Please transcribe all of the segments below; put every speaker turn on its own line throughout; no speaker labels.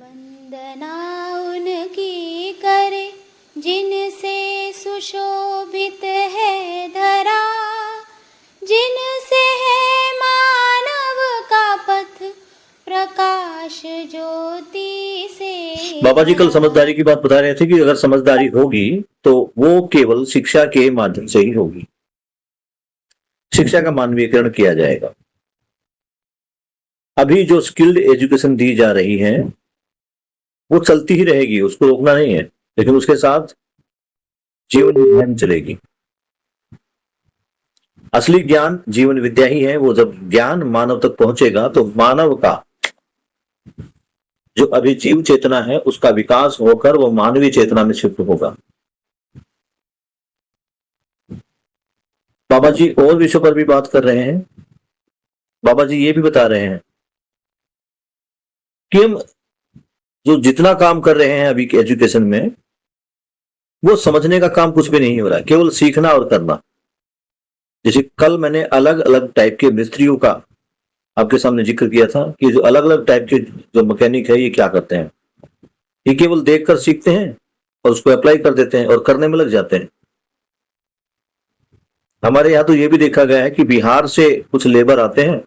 वंदना उनकी करे जिनसे सुशोभित है धरा, जिनसे है मानव का पथ प्रकाश ज्योति से।
बाबा जी कल समझदारी की बात बता रहे थे कि अगर समझदारी होगी तो वो केवल शिक्षा के माध्यम से ही होगी। शिक्षा का मानवीकरण किया जाएगा। अभी जो स्किल्ड एजुकेशन दी जा रही है वो चलती ही रहेगी, उसको रोकना नहीं है, लेकिन उसके साथ जीवन विज्ञान चलेगी। असली ज्ञान जीवन विद्या ही है। वो जब ज्ञान मानव तक पहुंचेगा तो मानव का जो अभी जीव चेतना है उसका विकास होकर वो मानवीय चेतना में शिफ्ट होगा। बाबा जी और विषयों पर भी बात कर रहे हैं। बाबा जी ये भी बता रहे हैं कि हम जो जितना काम कर रहे हैं अभी के एजुकेशन में वो समझने का काम कुछ भी नहीं हो रहा है, केवल सीखना और करना। जैसे कल मैंने अलग अलग टाइप के मिस्त्रियों का आपके सामने जिक्र किया था कि जो अलग अलग टाइप के जो मैकेनिक है ये क्या करते हैं, ये केवल देखकर सीखते हैं और उसको अप्लाई कर देते हैं और करने में लग जाते हैं। हमारे यहाँ तो ये भी देखा गया है कि बिहार से कुछ लेबर आते हैं,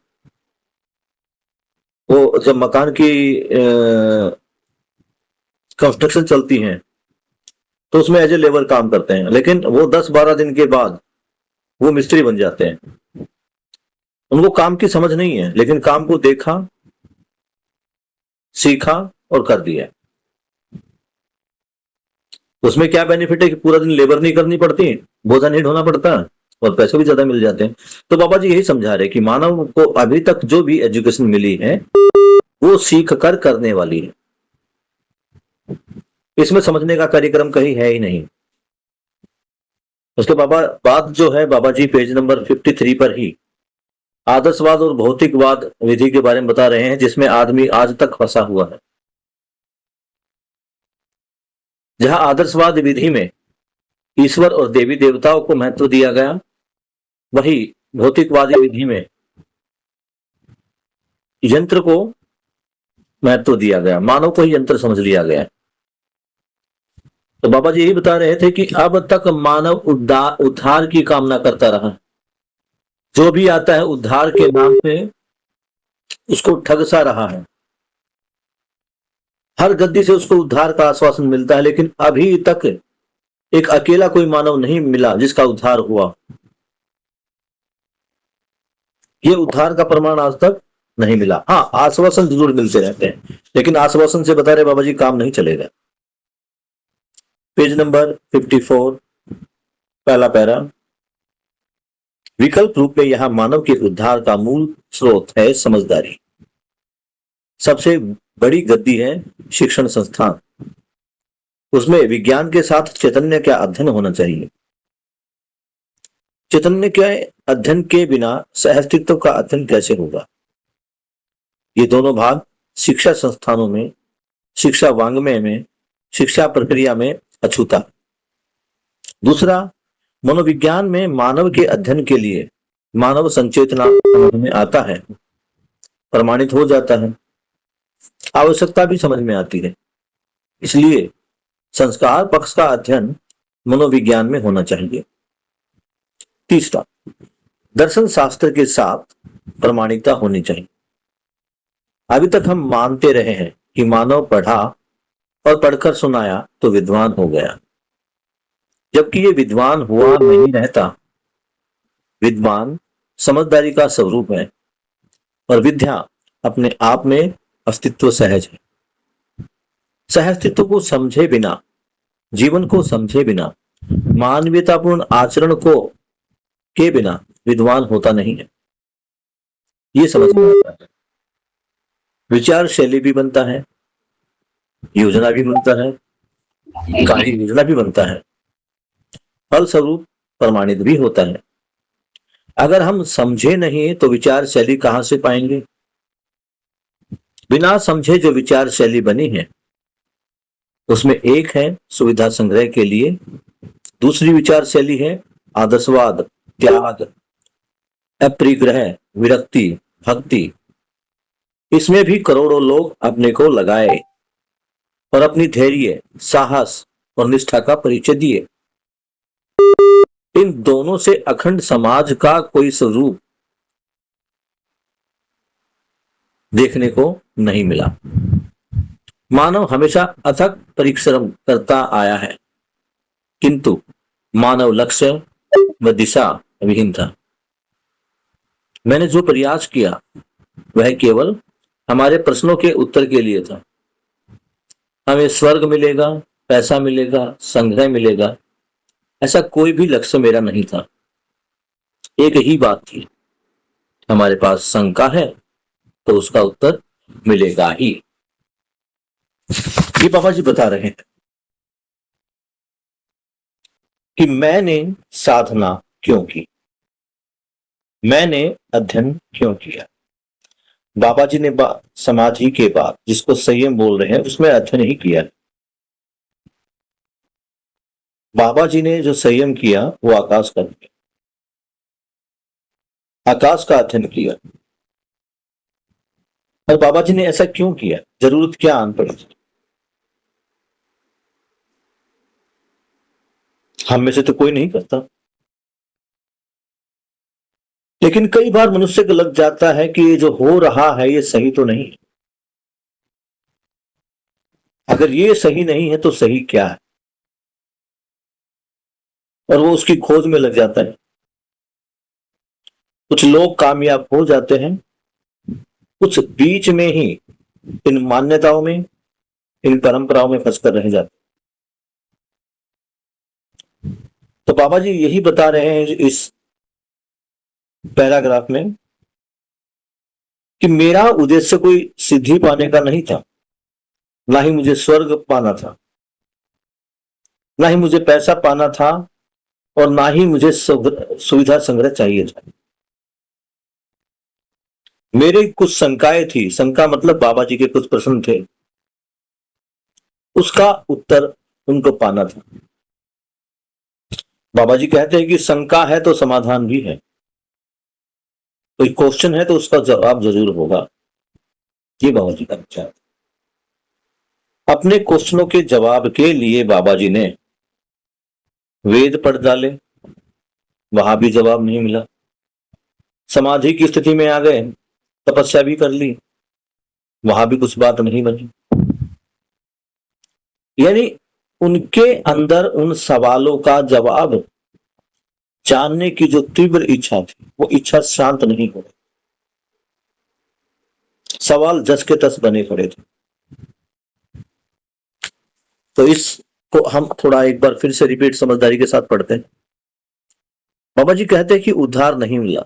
वो जब मकान की कंस्ट्रक्शन चलती है तो उसमें एज ए लेबर काम करते हैं, लेकिन वो 10-12 दिन के बाद वो मिस्त्री बन जाते हैं। उनको काम की समझ नहीं है, लेकिन काम को देखा, सीखा और कर दिया। उसमें क्या बेनिफिट है कि पूरा दिन लेबर नहीं करनी पड़ती, बोझा नहीं ढोना पड़ता और पैसे भी ज्यादा मिल जाते हैं। तो बाबा जी यही समझा रहे कि मानव को अभी तक जो भी एजुकेशन मिली है वो सीख कर करने वाली है। इसमें समझने का कार्यक्रम कहीं है ही नहीं। उसके बाद जो है बाबा जी पेज नंबर 53 पर ही आदर्शवाद और भौतिकवाद विधि के बारे में बता रहे हैं, जिसमें आदमी आज तक फंसा हुआ है। जहां आदर्शवाद विधि में ईश्वर और देवी देवताओं को महत्व दिया गया, वही भौतिकवादी विधि में यंत्र को महत्व दिया गया, मानव को ही यंत्र समझ लिया गया। तो बाबा जी यही बता रहे थे कि अब तक मानव उद्धार की कामना करता रहा। जो भी आता है उद्धार के नाम पे उसको ठग सा रहा है। हर गद्दी से उसको उद्धार का आश्वासन मिलता है, लेकिन अभी तक एक अकेला कोई मानव नहीं मिला जिसका उद्धार हुआ। ये उद्धार का प्रमाण आज तक नहीं मिला। हाँ, आश्वासन जरूर मिलते रहते हैं, लेकिन आश्वासन से बता रहे बाबा जी काम नहीं चलेगा। पेज नंबर 54 पहला पैरा। विकल्प रूप में यहां मानव के उद्धार का मूल स्रोत है समझदारी। सबसे बड़ी गद्दी है शिक्षण संस्थान। उसमें विज्ञान के साथ चैतन्य का अध्ययन होना चाहिए। चैतन्य के अध्ययन के बिना सहअस्तित्व का अध्ययन कैसे होगा? ये दोनों भाग शिक्षा संस्थानों में, शिक्षा वांग्मय में, शिक्षा प्रक्रिया में अछूता। दूसरा, मनोविज्ञान में मानव के अध्ययन के लिए मानव संचेतना में आता है, प्रमाणित हो जाता है, आवश्यकता भी समझ में आती है। इसलिए संस्कार पक्ष का अध्ययन मनोविज्ञान में होना चाहिए। तीसरा, दर्शन शास्त्र के साथ प्रमाणिकता होनी चाहिए। अभी तक हम मानते रहे हैं कि मानव पढ़ा और पढ़कर सुनाया तो विद्वान हो गया, जबकि ये विद्वान हुआ नहीं रहता। विद्वान समझदारी का स्वरूप है और विद्या अपने आप में अस्तित्व सहज है। सहअस्तित्व को समझे बिना, जीवन को समझे बिना, मानवीयतापूर्ण आचरण को के बिना विद्वान होता नहीं है। ये समझ में आता है। विचार शैली भी बनता है, योजना भी बनता है, कार्य योजना भी बनता है, फलस्वरूप प्रमाणित भी होता है। अगर हम समझे नहीं तो विचार शैली कहां से पाएंगे? बिना समझे जो विचार शैली बनी है उसमें एक है सुविधा संग्रह के लिए, दूसरी विचार शैली है आदर्शवाद, त्याग, अपरिग्रह, विरक्ति, भक्ति। इसमें भी करोड़ों लोग अपने को लगाए और अपनी धैर्य, साहस और निष्ठा का परिचय दिए। इन दोनों से अखंड समाज का कोई स्वरूप देखने को नहीं मिला। मानव हमेशा अथक परिश्रम करता आया है, किंतु मानव लक्ष्य व दिशा विहीन था। मैंने जो प्रयास किया वह केवल हमारे प्रश्नों के उत्तर के लिए था। हमें स्वर्ग मिलेगा, पैसा मिलेगा, संग्रह मिलेगा, ऐसा कोई भी लक्ष्य मेरा नहीं था। एक ही बात थी, हमारे पास शंका है तो उसका उत्तर मिलेगा ही। ये बाबा जी बता रहे हैं कि मैंने साधना क्यों की, मैंने अध्ययन क्यों किया। बाबा जी ने समाधि के बाद जिसको संयम बोल रहे हैं उसमें अध्ययन ही किया। बाबा जी ने जो संयम किया वो आकाश का किया, आकाश का अध्ययन किया। और बाबा जी ने ऐसा क्यों किया, जरूरत क्या आन पड़ी? हम में से तो कोई नहीं करता, लेकिन कई बार मनुष्य को लग जाता है कि ये जो हो रहा है ये सही तो नहीं है। अगर ये सही नहीं है तो सही क्या है, और वो उसकी खोज में लग जाता है। कुछ लोग कामयाब हो जाते हैं, कुछ बीच में ही इन मान्यताओं में, इन परंपराओं में फंसकर रह जाते। तो बाबा जी यही बता रहे हैं इस पैराग्राफ में कि मेरा उद्देश्य कोई सिद्धि पाने का नहीं था, ना ही मुझे स्वर्ग पाना था, ना ही मुझे पैसा पाना था, और ना ही मुझे सुविधा संग्रह चाहिए था। मेरे कुछ शंकाएं थी, शंका मतलब बाबा जी के कुछ प्रश्न थे, उसका उत्तर उनको पाना था। बाबा जी कहते हैं कि शंका है तो समाधान भी है, कोई क्वेश्चन है तो उसका जवाब जरूर होगा। ये बाबा जी का विचार। अपने क्वेश्चनों के जवाब के लिए बाबा जी ने वेद पढ़ डाले, वहां भी जवाब नहीं मिला। समाधि की स्थिति में आ गए, तपस्या भी कर ली, वहां भी कुछ बात नहीं बनी। यानी उनके अंदर उन सवालों का जवाब जानने की जो तीव्र इच्छा थी, वो इच्छा शांत नहीं हो रही। सवाल जस के तस बने खड़े थे। तो इसको हम थोड़ा एक बार फिर से रिपीट समझदारी के साथ पढ़ते हैं। बाबा जी कहते हैं कि उद्धार नहीं मिला।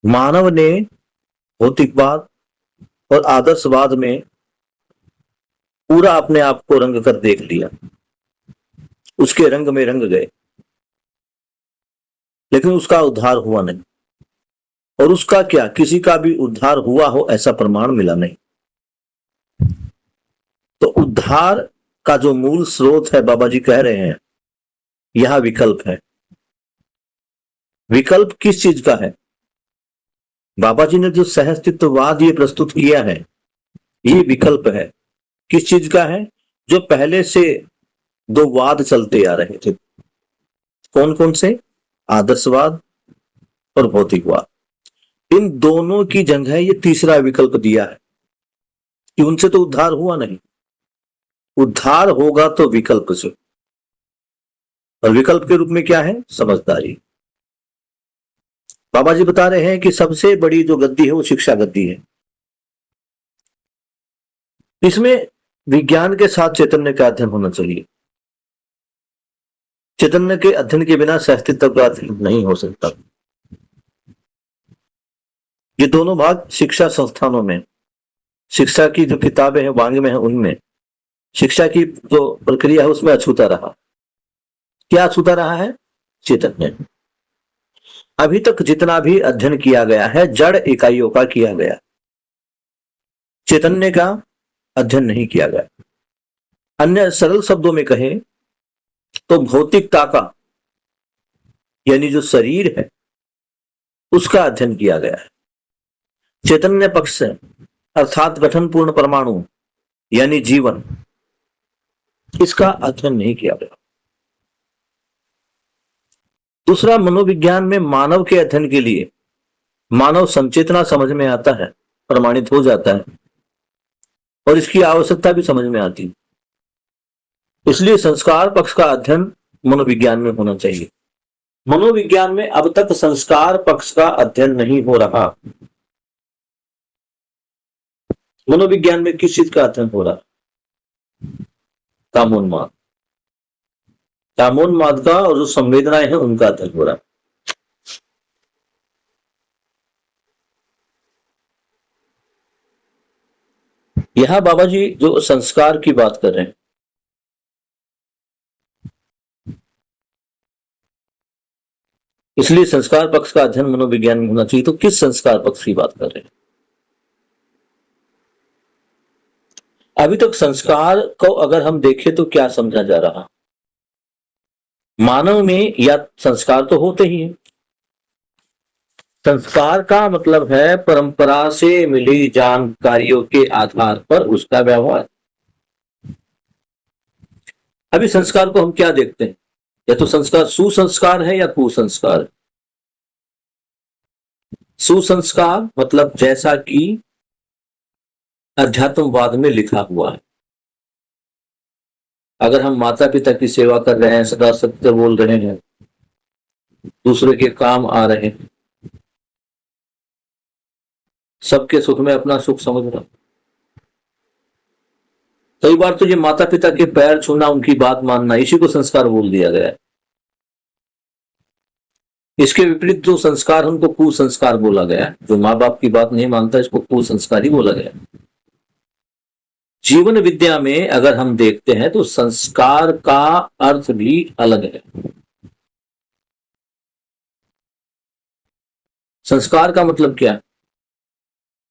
मानव ने भौतिकवाद और आदर्शवाद में पूरा अपने आप को रंग कर देख लिया, उसके रंग में रंग गए, लेकिन उसका उद्धार हुआ नहीं। और उसका क्या, किसी का भी उद्धार हुआ हो ऐसा प्रमाण मिला नहीं। तो उद्धार का जो मूल स्रोत है, बाबा जी कह रहे हैं, यह विकल्प है। विकल्प किस चीज का है? बाबा जी ने जो सहअस्तित्ववाद ये प्रस्तुत किया है, ये विकल्प है। किस चीज का है? जो पहले से दो वाद चलते आ रहे थे। कौन कौन से? आदर्शवाद और भौतिकवाद। इन दोनों की जगह ये तीसरा विकल्प दिया है कि उनसे तो उद्धार हुआ नहीं, उद्धार होगा तो विकल्प से। और विकल्प के रूप में क्या है? समझदारी। बाबा जी बता रहे हैं कि सबसे बड़ी जो गद्दी है वो शिक्षा गद्दी है। इसमें विज्ञान के साथ चैतन्य का अध्ययन होना चाहिए। चैतन्य के अध्ययन के बिना सहअस्तित्व का अध्ययन नहीं हो सकता। ये दोनों भाग शिक्षा संस्थानों में, शिक्षा की जो किताबें हैं वांग में है, उनमें शिक्षा की जो प्रक्रिया है उसमें अछूता रहा। क्या अछूता रहा है? चैतन्य। अभी तक जितना भी अध्ययन किया गया है जड़ इकाइयों का किया गया, चैतन्य का अध्ययन नहीं किया गया। अन्य सरल शब्दों में कहें तो भौतिकता का, यानी जो शरीर है उसका अध्ययन किया गया है। चैतन्य पक्ष से अर्थात गठनपूर्ण परमाणु, यानी जीवन, इसका अध्ययन नहीं किया गया। दूसरा, मनोविज्ञान में मानव के अध्ययन के लिए मानव संचेतना समझ में आता है, प्रमाणित हो जाता है और इसकी आवश्यकता भी समझ में आती है। इसलिए संस्कार पक्ष का अध्ययन मनोविज्ञान में होना चाहिए। मनोविज्ञान में अब तक संस्कार पक्ष का अध्ययन नहीं हो रहा। मनोविज्ञान में किस चीज का अध्ययन हो रहा? कामोन्माद, कामोन्माद का और जो संवेदनाएं हैं उनका अध्ययन हो रहा है। यहां बाबा जी जो संस्कार की बात कर रहे हैं, इसलिए संस्कार पक्ष का अध्ययन मनोविज्ञान में होना चाहिए। तो किस संस्कार पक्ष की बात कर रहे हैं? अभी तक संस्कार को अगर हम देखें तो क्या समझा जा रहा? मानव में या संस्कार तो होते ही हैं। संस्कार का मतलब है परंपरा से मिली जानकारियों के आधार पर उसका व्यवहार। अभी संस्कार को हम क्या देखते हैं? या तो संस्कार सुसंस्कार है या कुसंस्कार। सुसंस्कार मतलब जैसा कि अध्यात्मवाद में लिखा हुआ है। अगर हम माता पिता की सेवा कर रहे हैं, सदा सत्य बोल रहे हैं, दूसरे के काम आ रहे हैं, सबके सुख में अपना सुख समझ रहा। कई बार तो ये माता पिता के पैर छूना, उनकी बात मानना, इसी को संस्कार बोल दिया गया है। इसके विपरीत जो संस्कार हमको कुसंस्कार बोला गया, जो माँ बाप की बात नहीं मानता, इसको कुसंस्कार ही बोला गया। जीवन विद्या में अगर हम देखते हैं तो संस्कार का अर्थ भी अलग है। संस्कार का मतलब क्या है?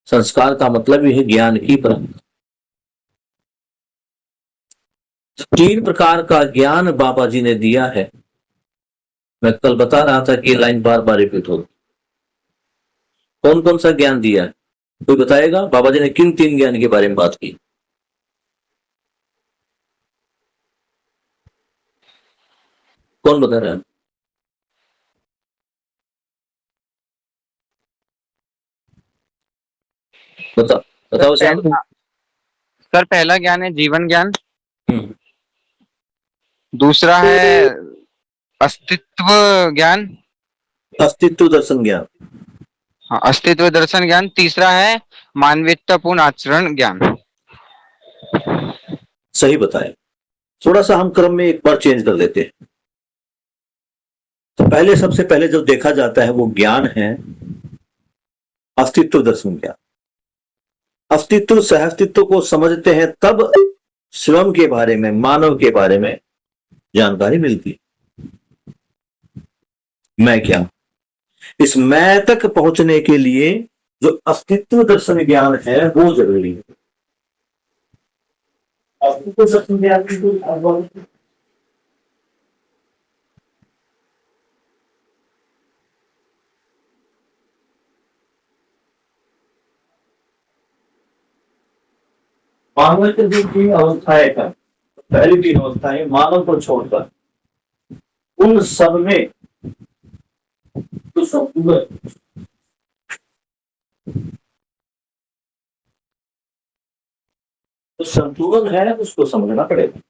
संस्कार का मतलब यह ज्ञान की परंपरा। 3 प्रकार का ज्ञान बाबा जी ने दिया है। मैं कल बता रहा था कि ये लाइन बार बार रिपीट होगी। कौन कौन सा ज्ञान दिया है? कोई बताएगा? बाबा जी ने किन 3 ज्ञान के बारे में बात की? कौन बता रहा है? बताओ बताओ श्याम।
सर पहला ज्ञान है जीवन ज्ञान,
हम्म,
दूसरा है अस्तित्व ज्ञान,
अस्तित्व दर्शन ज्ञान।
हाँ अस्तित्व दर्शन ज्ञान, तीसरा है मानवीयतापूर्ण आचरण ज्ञान।
सही बताया। थोड़ा सा हम क्रम में एक बार चेंज कर देते हैं। तो पहले, सबसे पहले जो देखा जाता है वो ज्ञान है अस्तित्व दर्शन ज्ञान। अस्तित्व सह अस्तित्व को समझते हैं तब स्वयं के बारे में, मानव के बारे में जानकारी मिलती है। मैं क्या? इस मैं तक पहुंचने के लिए जो अस्तित्व दर्शन ज्ञान है वो जरूरी है। अस्तित्व दर्शन ज्ञान की कोई मानव की जो 3 अवस्थाएं हैं, पहली 3 अवस्थाएं मानव को छोड़कर उन सब में तो संतुलन है, उसको समझना पड़ेगा।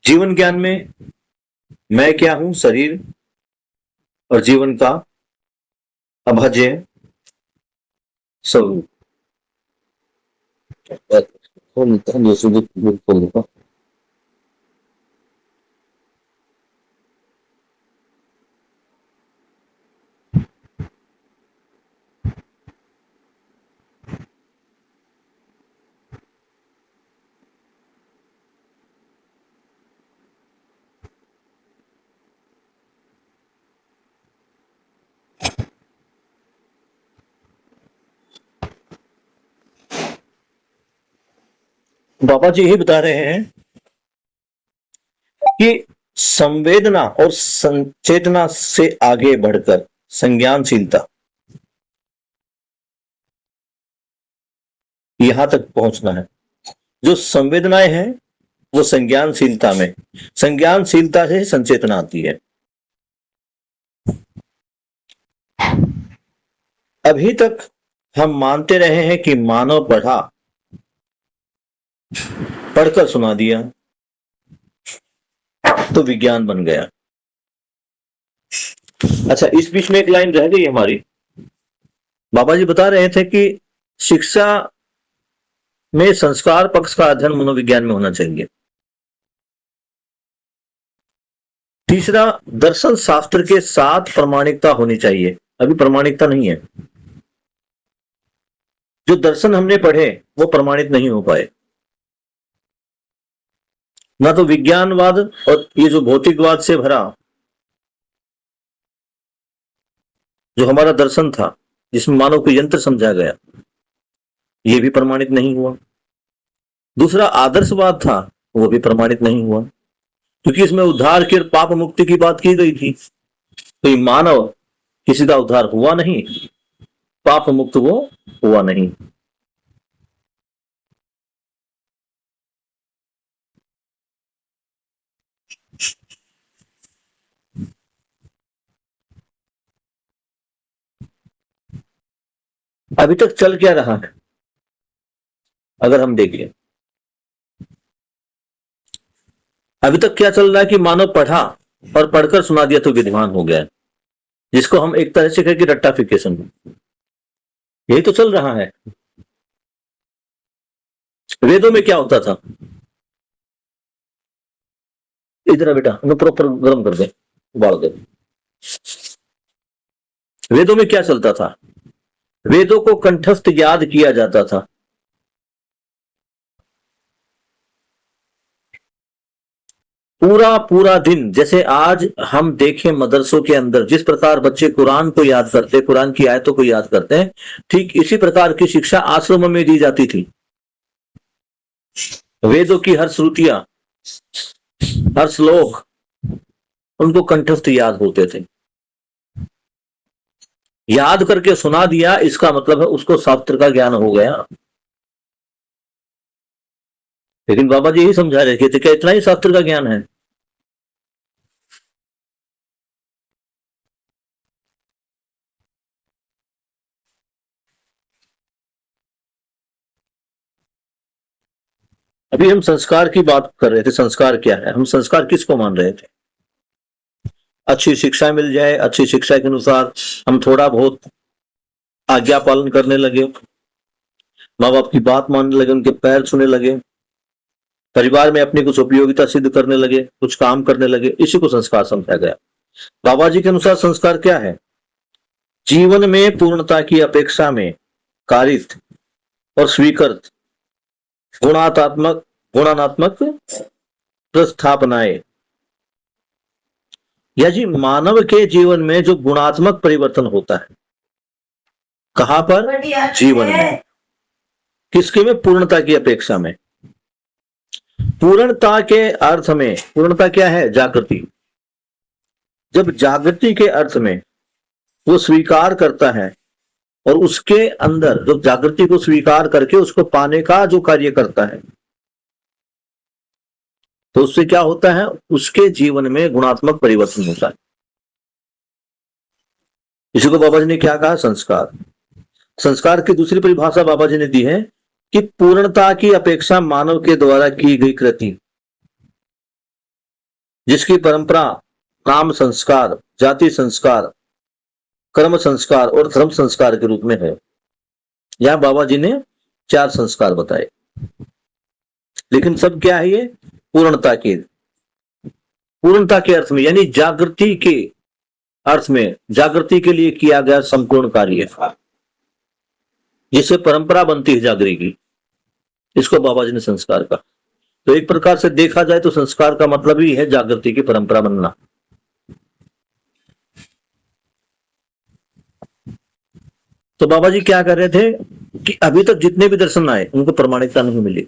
जीवन ज्ञान में मैं क्या हूं? शरीर और जीवन का अभाज्य स्वरूप। बाबा जी यही बता रहे हैं कि संवेदना और संचेतना से आगे बढ़कर संज्ञानशीलता, यहां तक पहुंचना है। जो संवेदनाएं हैं वो संज्ञानशीलता में, संज्ञानशीलता से संचेतना आती है। अभी तक हम मानते रहे हैं कि मानव पढ़ा, पढ़कर सुना दिया तो विज्ञान बन गया। अच्छा, इस बीच में एक लाइन रह गई हमारी। बाबा जी बता रहे थे कि शिक्षा में संस्कार पक्ष का अध्ययन मनोविज्ञान में होना चाहिए। तीसरा, दर्शन शास्त्र के साथ प्रामाणिकता होनी चाहिए। अभी प्रामाणिकता नहीं है। जो दर्शन हमने पढ़े वो प्रमाणित नहीं हो पाए। ना तो विज्ञानवाद और ये जो भौतिकवाद से भरा जो हमारा दर्शन था, जिसमें मानव को यंत्र समझा गया, ये भी प्रमाणित नहीं हुआ। दूसरा आदर्शवाद था, वो भी प्रमाणित नहीं हुआ, क्योंकि इसमें उद्धार की और पाप मुक्ति की बात की गई थी। तो ये मानव किसी का उद्धार हुआ नहीं, पाप मुक्त वो हुआ नहीं। अभी तक चल क्या रहा है अगर हम देखें, अभी तक क्या चल रहा है कि मानव पढ़ा और पढ़कर सुना दिया तो विद्वान हो गया, जिसको हम एक तरह से कहें कि रट्टाफिकेशन। यही तो चल रहा है। वेदों में क्या होता था? इधर बेटा, प्रॉपर गर्म कर दे, उबाल दे। वेदों में क्या चलता था? वेदों को कंठस्थ याद किया जाता था। पूरा पूरा दिन, जैसे आज हम देखें मदरसों के अंदर जिस प्रकार बच्चे कुरान को याद करते, कुरान की आयतों को याद करते हैं, ठीक इसी प्रकार की शिक्षा आश्रमों में दी जाती थी। वेदों की हर श्रुतियां, हर श्लोक उनको कंठस्थ याद होते थे। याद करके सुना दिया, इसका मतलब है उसको शास्त्र का ज्ञान हो गया। लेकिन बाबा जी यही समझा रहे थे, क्या इतना ही शास्त्र का ज्ञान है? अभी हम संस्कार की बात कर रहे थे। संस्कार क्या है? हम संस्कार किसको मान रहे थे? अच्छी शिक्षा मिल जाए, अच्छी शिक्षा के अनुसार हम थोड़ा बहुत आज्ञा पालन करने लगे, माँ बाप की बात मानने लगे, उनके पैर छूने लगे, परिवार में अपनी कुछ उपयोगिता सिद्ध करने लगे, कुछ काम करने लगे, इसी को संस्कार समझा गया। बाबा जी के अनुसार संस्कार क्या है? जीवन में पूर्णता की अपेक्षा में कारित और स्वीकृत गुणात्मक प्रस्थापनाएं, या जी मानव के जीवन में जो गुणात्मक परिवर्तन होता है। कहां पर? जीवन में। किसके में? पूर्णता की अपेक्षा में। पूर्णता के अर्थ में, पूर्णता क्या है? जागृति। जब जागृति के अर्थ में वो स्वीकार करता है और उसके अंदर जो जागृति को स्वीकार करके उसको पाने का जो कार्य करता है, तो उससे क्या होता है? उसके जीवन में गुणात्मक परिवर्तन होता है। इसी को बाबा जी ने क्या कहा? संस्कार। संस्कार की दूसरी परिभाषा बाबा जी ने दी है कि पूर्णता की अपेक्षा मानव के द्वारा की गई कृति, जिसकी परंपरा नाम संस्कार, जाति संस्कार, कर्म संस्कार और धर्म संस्कार के रूप में है। यहां बाबा जी ने 4 संस्कार बताए, लेकिन सब क्या है? ये पूर्णता के अर्थ में, यानी जागृति के अर्थ में, जागृति के लिए किया गया संपूर्ण कार्य, जिससे परंपरा बनती है जागृति की, इसको बाबा जी ने संस्कार कहा। तो एक प्रकार से देखा जाए तो संस्कार का मतलब ही है जागृति की परंपरा बनना। तो बाबा जी क्या कर रहे थे कि अभी तक जितने भी दर्शन आए उनको प्रमाणिकता नहीं मिली।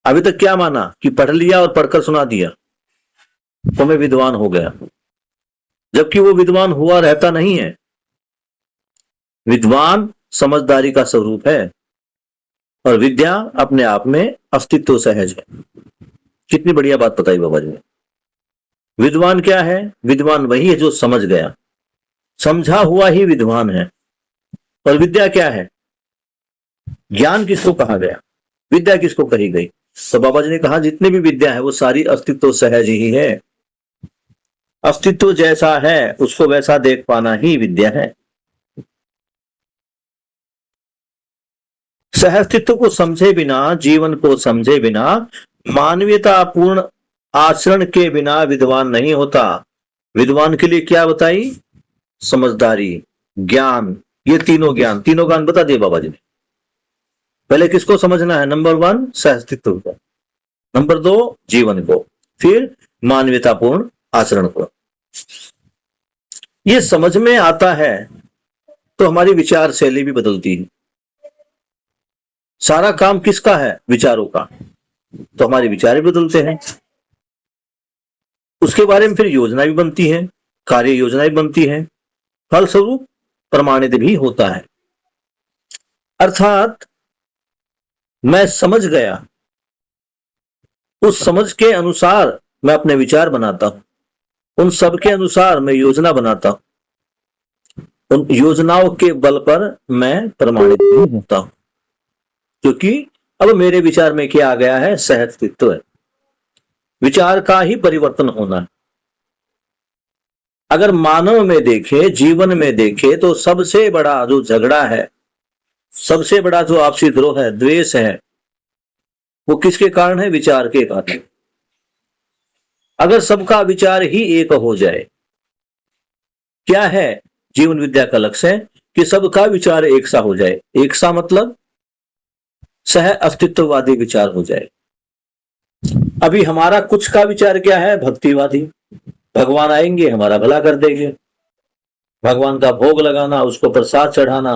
अभी तक क्या माना कि पढ़ लिया और पढ़कर सुना दिया तो मैं विद्वान हो गया, जबकि वो विद्वान हुआ रहता नहीं है। विद्वान समझदारी का स्वरूप है। और विद्या अपने आप में अस्तित्व सहज है। कितनी बढ़िया बात बताई बाबा जी ने। विद्वान क्या है? विद्वान वही है जो समझ गया, समझा हुआ ही विद्वान है। और विद्या क्या है? ज्ञान किसको कहा गया, विद्या किसको कही गई? तो बाबा जी ने कहा जितनी भी विद्या है वो सारी अस्तित्व सहज ही है। अस्तित्व जैसा है उसको वैसा देख पाना ही विद्या है। सहअस्तित्व को समझे बिना, जीवन को समझे बिना, मानवीयता पूर्ण आचरण के बिना विद्वान नहीं होता। विद्वान के लिए क्या बताई? समझदारी, ज्ञान, ये तीनों ज्ञान बता दिए बाबा जी ने। पहले किसको समझना है? नंबर 1 सहअस्तित्व को, नंबर 2 जीवन को, फिर मानवीयतापूर्ण आचरण को। ये समझ में आता है तो हमारी विचार शैली भी बदलती है। सारा काम किसका है? विचारों का। तो हमारे विचार भी बदलते हैं, उसके बारे में फिर योजना भी बनती है, कार्य योजना भी बनती है, फलस्वरूप प्रमाणित भी होता है। अर्थात मैं समझ गया, उस समझ के अनुसार मैं अपने विचार बनाता हूं, उन सब के अनुसार मैं योजना बनाता हूं, उन योजनाओं के बल पर मैं प्रमाणित भी होता हूं, क्योंकि अब मेरे विचार में क्या आ गया है? सहअस्तित्व है। विचार का ही परिवर्तन होना है। अगर मानव में देखे, जीवन में देखे, तो सबसे बड़ा जो झगड़ा है, सबसे बड़ा जो आपसी द्रोह है, द्वेष है, वो किसके कारण है? विचार के कारण। अगर सबका विचार ही एक हो जाए, क्या है जीवन विद्या का लक्ष्य है? कि सबका विचार एक सा हो जाए। एक सा मतलब सह अस्तित्ववादी विचार हो जाए। अभी हमारा कुछ का विचार क्या है? भक्तिवादी। भगवान आएंगे, हमारा भला कर देंगे, भगवान का भोग लगाना, उसको प्रसाद चढ़ाना,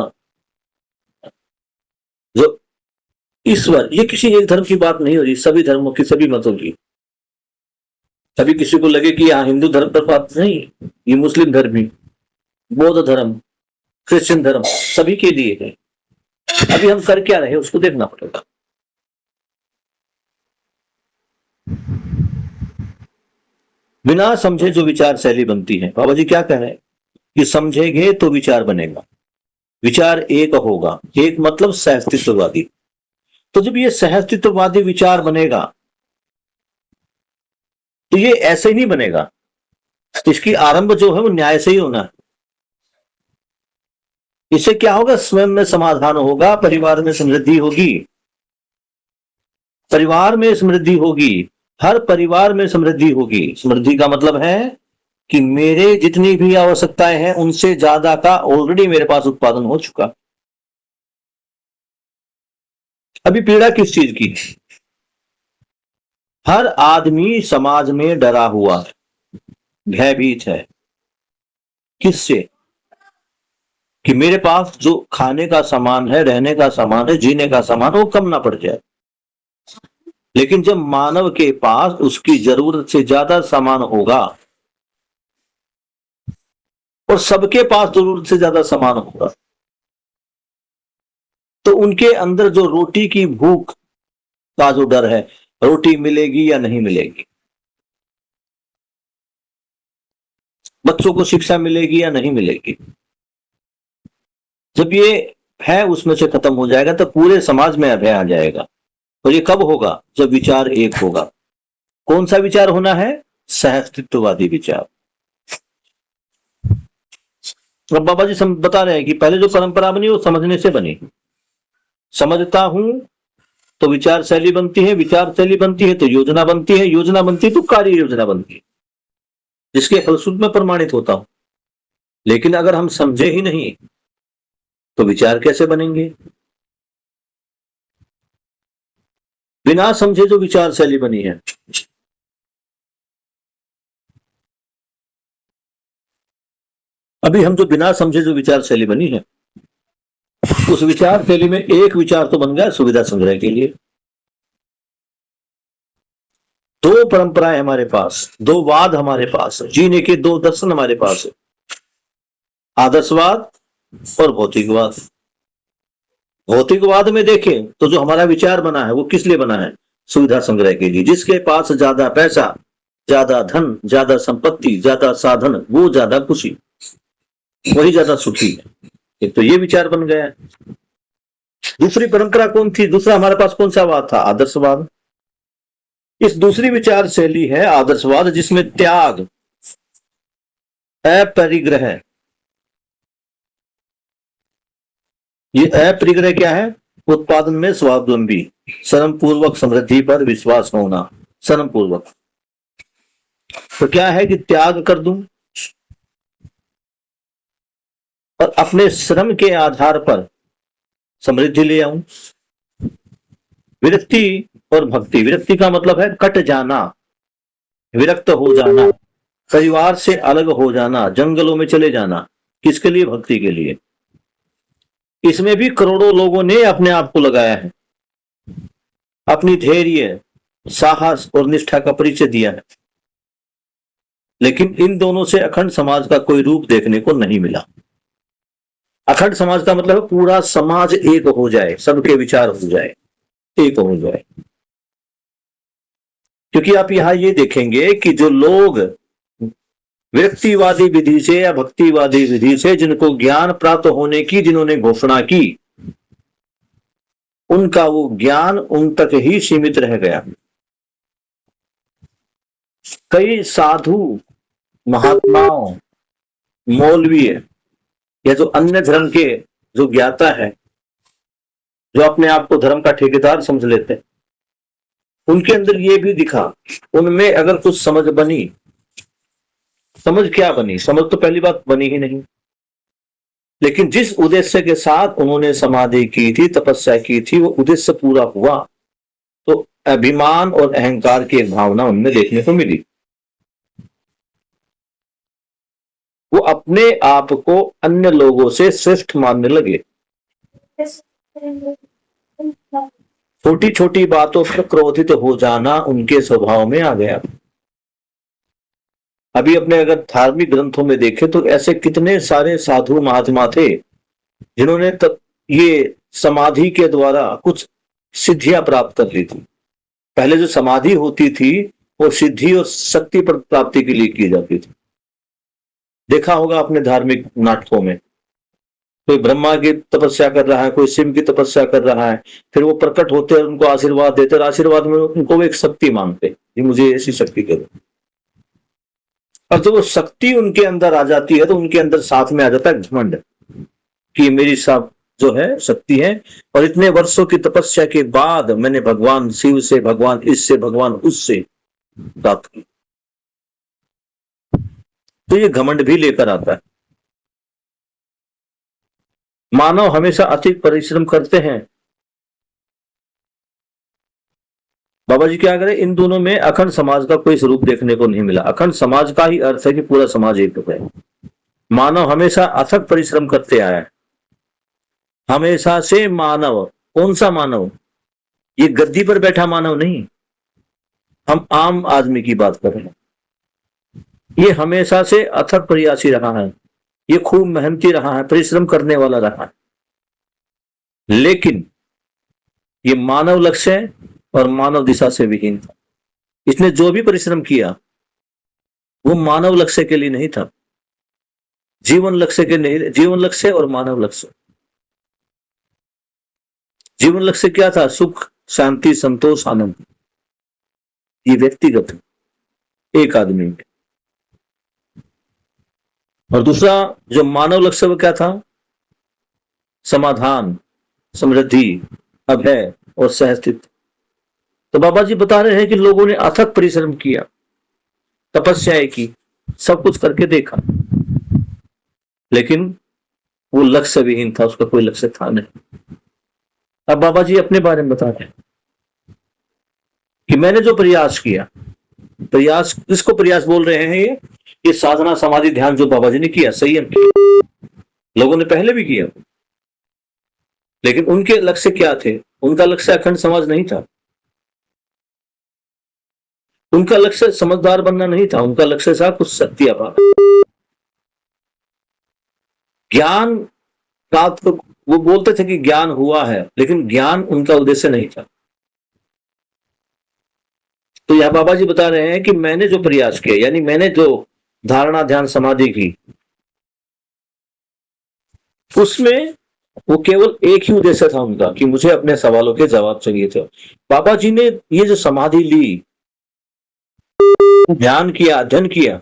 जो ईश्वर, ये किसी एक धर्म की बात नहीं हो रही, सभी धर्मों की, सभी मतों की। कभी किसी को लगे कि यहाँ हिंदू धर्म पर बात नहीं, ये मुस्लिम धर्म ही, बौद्ध धर्म, क्रिश्चियन धर्म, सभी के लिए है। अभी हम कर क्या रहे उसको देखना पड़ेगा। बिना समझे जो विचार शैली बनती है, बाबा जी क्या कह रहे हैं कि समझेंगे तो विचार बनेगा, विचार एक होगा। एक मतलब सहअस्तित्ववादी। तो जब ये सहअस्तित्ववादी विचार बनेगा तो ये ऐसे नहीं बनेगा, इसकी आरंभ जो है वो न्याय से ही होना है। इससे क्या होगा? स्वयं में समाधान होगा, परिवार में समृद्धि होगी, परिवार में समृद्धि होगी, हर परिवार में समृद्धि होगी। समृद्धि का मतलब है कि मेरे जितनी भी आवश्यकताएं हैं उनसे ज्यादा का ऑलरेडी मेरे पास उत्पादन हो चुका। अभी पीड़ा किस चीज की? हर आदमी समाज में डरा हुआ है, भयभीत है। किससे? कि मेरे पास जो खाने का सामान है, रहने का सामान है, जीने का सामान, वो कम ना पड़ जाए। लेकिन जब मानव के पास उसकी जरूरत से ज्यादा सामान होगा और सबके पास जरूरत से ज्यादा सामान होगा, तो उनके अंदर जो रोटी की भूख का जो डर है, रोटी मिलेगी या नहीं मिलेगी, बच्चों को शिक्षा मिलेगी या नहीं मिलेगी, जब ये भय उसमें से खत्म हो जाएगा तो पूरे समाज में अभय आ जाएगा। और ये कब होगा? जब विचार एक होगा। कौन सा विचार होना है? सहअस्तित्ववादी विचार। अब बाबा जी बता रहे हैं कि पहले जो परंपरा बनी वो समझने से बनी। समझता हूं तो विचार शैली बनती है, विचार शैली बनती है तो योजना बनती है, योजना बनती है तो कार्य योजना बनती है, जिसके फलस्वरूप में प्रमाणित होता हूं। लेकिन अगर हम समझे ही नहीं तो विचार कैसे बनेंगे? बिना समझे जो विचार शैली बनी है, अभी हम जो बिना समझे जो विचार शैली बनी है, उस विचार शैली में एक विचार तो बन गया सुविधा संग्रह के लिए। दो परंपराएं हमारे पास, दो वाद हमारे पास, जीने के दो दर्शन हमारे पास है, आदर्शवाद और भौतिकवाद। भौतिकवाद में देखें तो जो हमारा विचार बना है वो किस लिए बना है? सुविधा संग्रह के लिए। जिसके पास ज्यादा पैसा, ज्यादा धन, ज्यादा संपत्ति, ज्यादा साधन, वो ज्यादा खुशी, वही ज्यादा सुखी है। एक तो ये विचार बन गया है। दूसरी परंपरा कौन थी? दूसरा हमारे पास कौन सा वाद था? आदर्शवाद। इस दूसरी विचार शैली है आदर्शवाद, जिसमें त्याग, अपरिग्रह, ये अपरिग्रह क्या है? उत्पादन में स्वावलंबी, श्रम पूर्वक समृद्धि पर विश्वास होना, श्रम पूर्वक। तो क्या है कि त्याग कर दूं और अपने श्रम के आधार पर समृद्धि ले आऊं। विरक्ति और भक्ति। विरक्ति का मतलब है कट जाना, विरक्त हो जाना, परिवार से अलग हो जाना, जंगलों में चले जाना। किसके लिए? भक्ति के लिए। इसमें भी करोड़ों लोगों ने अपने आप को लगाया है, अपनी धैर्य, साहस और निष्ठा का परिचय दिया है। लेकिन इन दोनों से अखंड समाज का कोई रूप देखने को नहीं मिला। अखंड समाज का मतलब है पूरा समाज एक हो जाए, सबके विचार हो जाए, एक हो जाए। क्योंकि आप यहां ये देखेंगे कि जो लोग व्यक्तिवादी विधि से या भक्तिवादी विधि से जिनको ज्ञान प्राप्त होने की जिन्होंने घोषणा की, उनका वो ज्ञान उन तक ही सीमित रह गया। कई साधु, महात्माओं, मौलवी या जो अन्य धर्म के जो ज्ञाता है, जो अपने आप को धर्म का ठेकेदार समझ लेते हैं, उनके अंदर ये भी दिखा। उनमें अगर कुछ समझ बनी, समझ क्या बनी? समझ तो पहली बात बनी ही नहीं। लेकिन जिस उद्देश्य के साथ उन्होंने समाधि की थी, तपस्या की थी, वो उद्देश्य पूरा हुआ तो अभिमान और अहंकार की भावना उनमें देखने को मिली। वो अपने आप को अन्य लोगों से श्रेष्ठ मानने लगे। छोटी छोटी बातों पर क्रोधित हो जाना उनके स्वभाव में आ गया। अभी अपने अगर धार्मिक ग्रंथों में देखें तो ऐसे कितने सारे साधु महात्मा थे जिन्होंने तब ये समाधि के द्वारा कुछ सिद्धियां प्राप्त कर ली थी। पहले जो समाधि होती थी वो सिद्धि और शक्ति प्राप्ति के लिए की जाती थी। देखा होगा अपने धार्मिक नाटकों में, कोई ब्रह्मा की तपस्या कर रहा है, कोई शिव की तपस्या कर रहा है, फिर वो प्रकट होते हैं, उनको आशीर्वाद देते और आशीर्वाद में उनको वो एक शक्ति मांगते कि मुझे ऐसी शक्ति करो। और जब वो शक्ति उनके अंदर आ जाती है तो उनके अंदर साथ में आ जाता है घमंड कि मेरी सब जो है शक्ति है, और इतने वर्षों की तपस्या के बाद मैंने भगवान शिव से, भगवान इससे, भगवान उससे प्राप्त की। तो ये घमंड भी लेकर आता है। मानव हमेशा अधिक परिश्रम करते हैं। बाबा जी क्या करें? इन दोनों में अखंड समाज का कोई स्वरूप देखने को नहीं मिला। अखंड समाज का ही अर्थ है कि पूरा समाज एक है। मानव हमेशा अथक परिश्रम करते आया है, हमेशा से। मानव कौन सा मानव? ये गद्दी पर बैठा मानव नहीं, हम आम आदमी की बात कर रहे हैं। ये हमेशा से अथक प्रयासी रहा है, ये खूब मेहनती रहा है, परिश्रम करने वाला रहा है। लेकिन ये मानव लक्ष्य और मानव दिशा से विहीन था। इसने जो भी परिश्रम किया वो मानव लक्ष्य के लिए नहीं था, जीवन लक्ष्य के नहीं। जीवन लक्ष्य और मानव लक्ष्य। जीवन लक्ष्य क्या था? सुख, शांति, संतोष, आनंद। ये व्यक्तिगत एक आदमी में। और दूसरा जो मानव लक्ष्य वो क्या था? समाधान, समृद्धि, अभय और सहअस्तित्व। तो बाबा जी बता रहे हैं कि लोगों ने अथक परिश्रम किया, तपस्याएं की, सब कुछ करके देखा, लेकिन वो लक्ष्य विहीन था, उसका कोई लक्ष्य था नहीं। अब बाबा जी अपने बारे में बता रहे हैं कि मैंने जो प्रयास किया, प्रयास किसको प्रयास बोल रहे हैं? ये साधना, समाधि, ध्यान जो बाबा जी ने किया, संयम किया, लोगों ने पहले भी किया। लेकिन उनके लक्ष्य क्या थे? उनका लक्ष्य अखंड समाज नहीं था, उनका लक्ष्य समझदार बनना नहीं था, उनका लक्ष्य था कुछ शक्ति अभाव। ज्ञान प्राप्त, वो बोलते थे कि ज्ञान हुआ है, लेकिन ज्ञान उनका उद्देश्य नहीं था। तो यह बाबा जी बता रहे हैं कि मैंने जो प्रयास किया, यानी मैंने जो धारणा ध्यान समाधि की, उसमें वो केवल एक ही उद्देश्य था उनका कि मुझे अपने सवालों के जवाब चाहिए थे। बाबा जी ने ये जो समाधि ली, ध्यान किया, अध्ययन किया,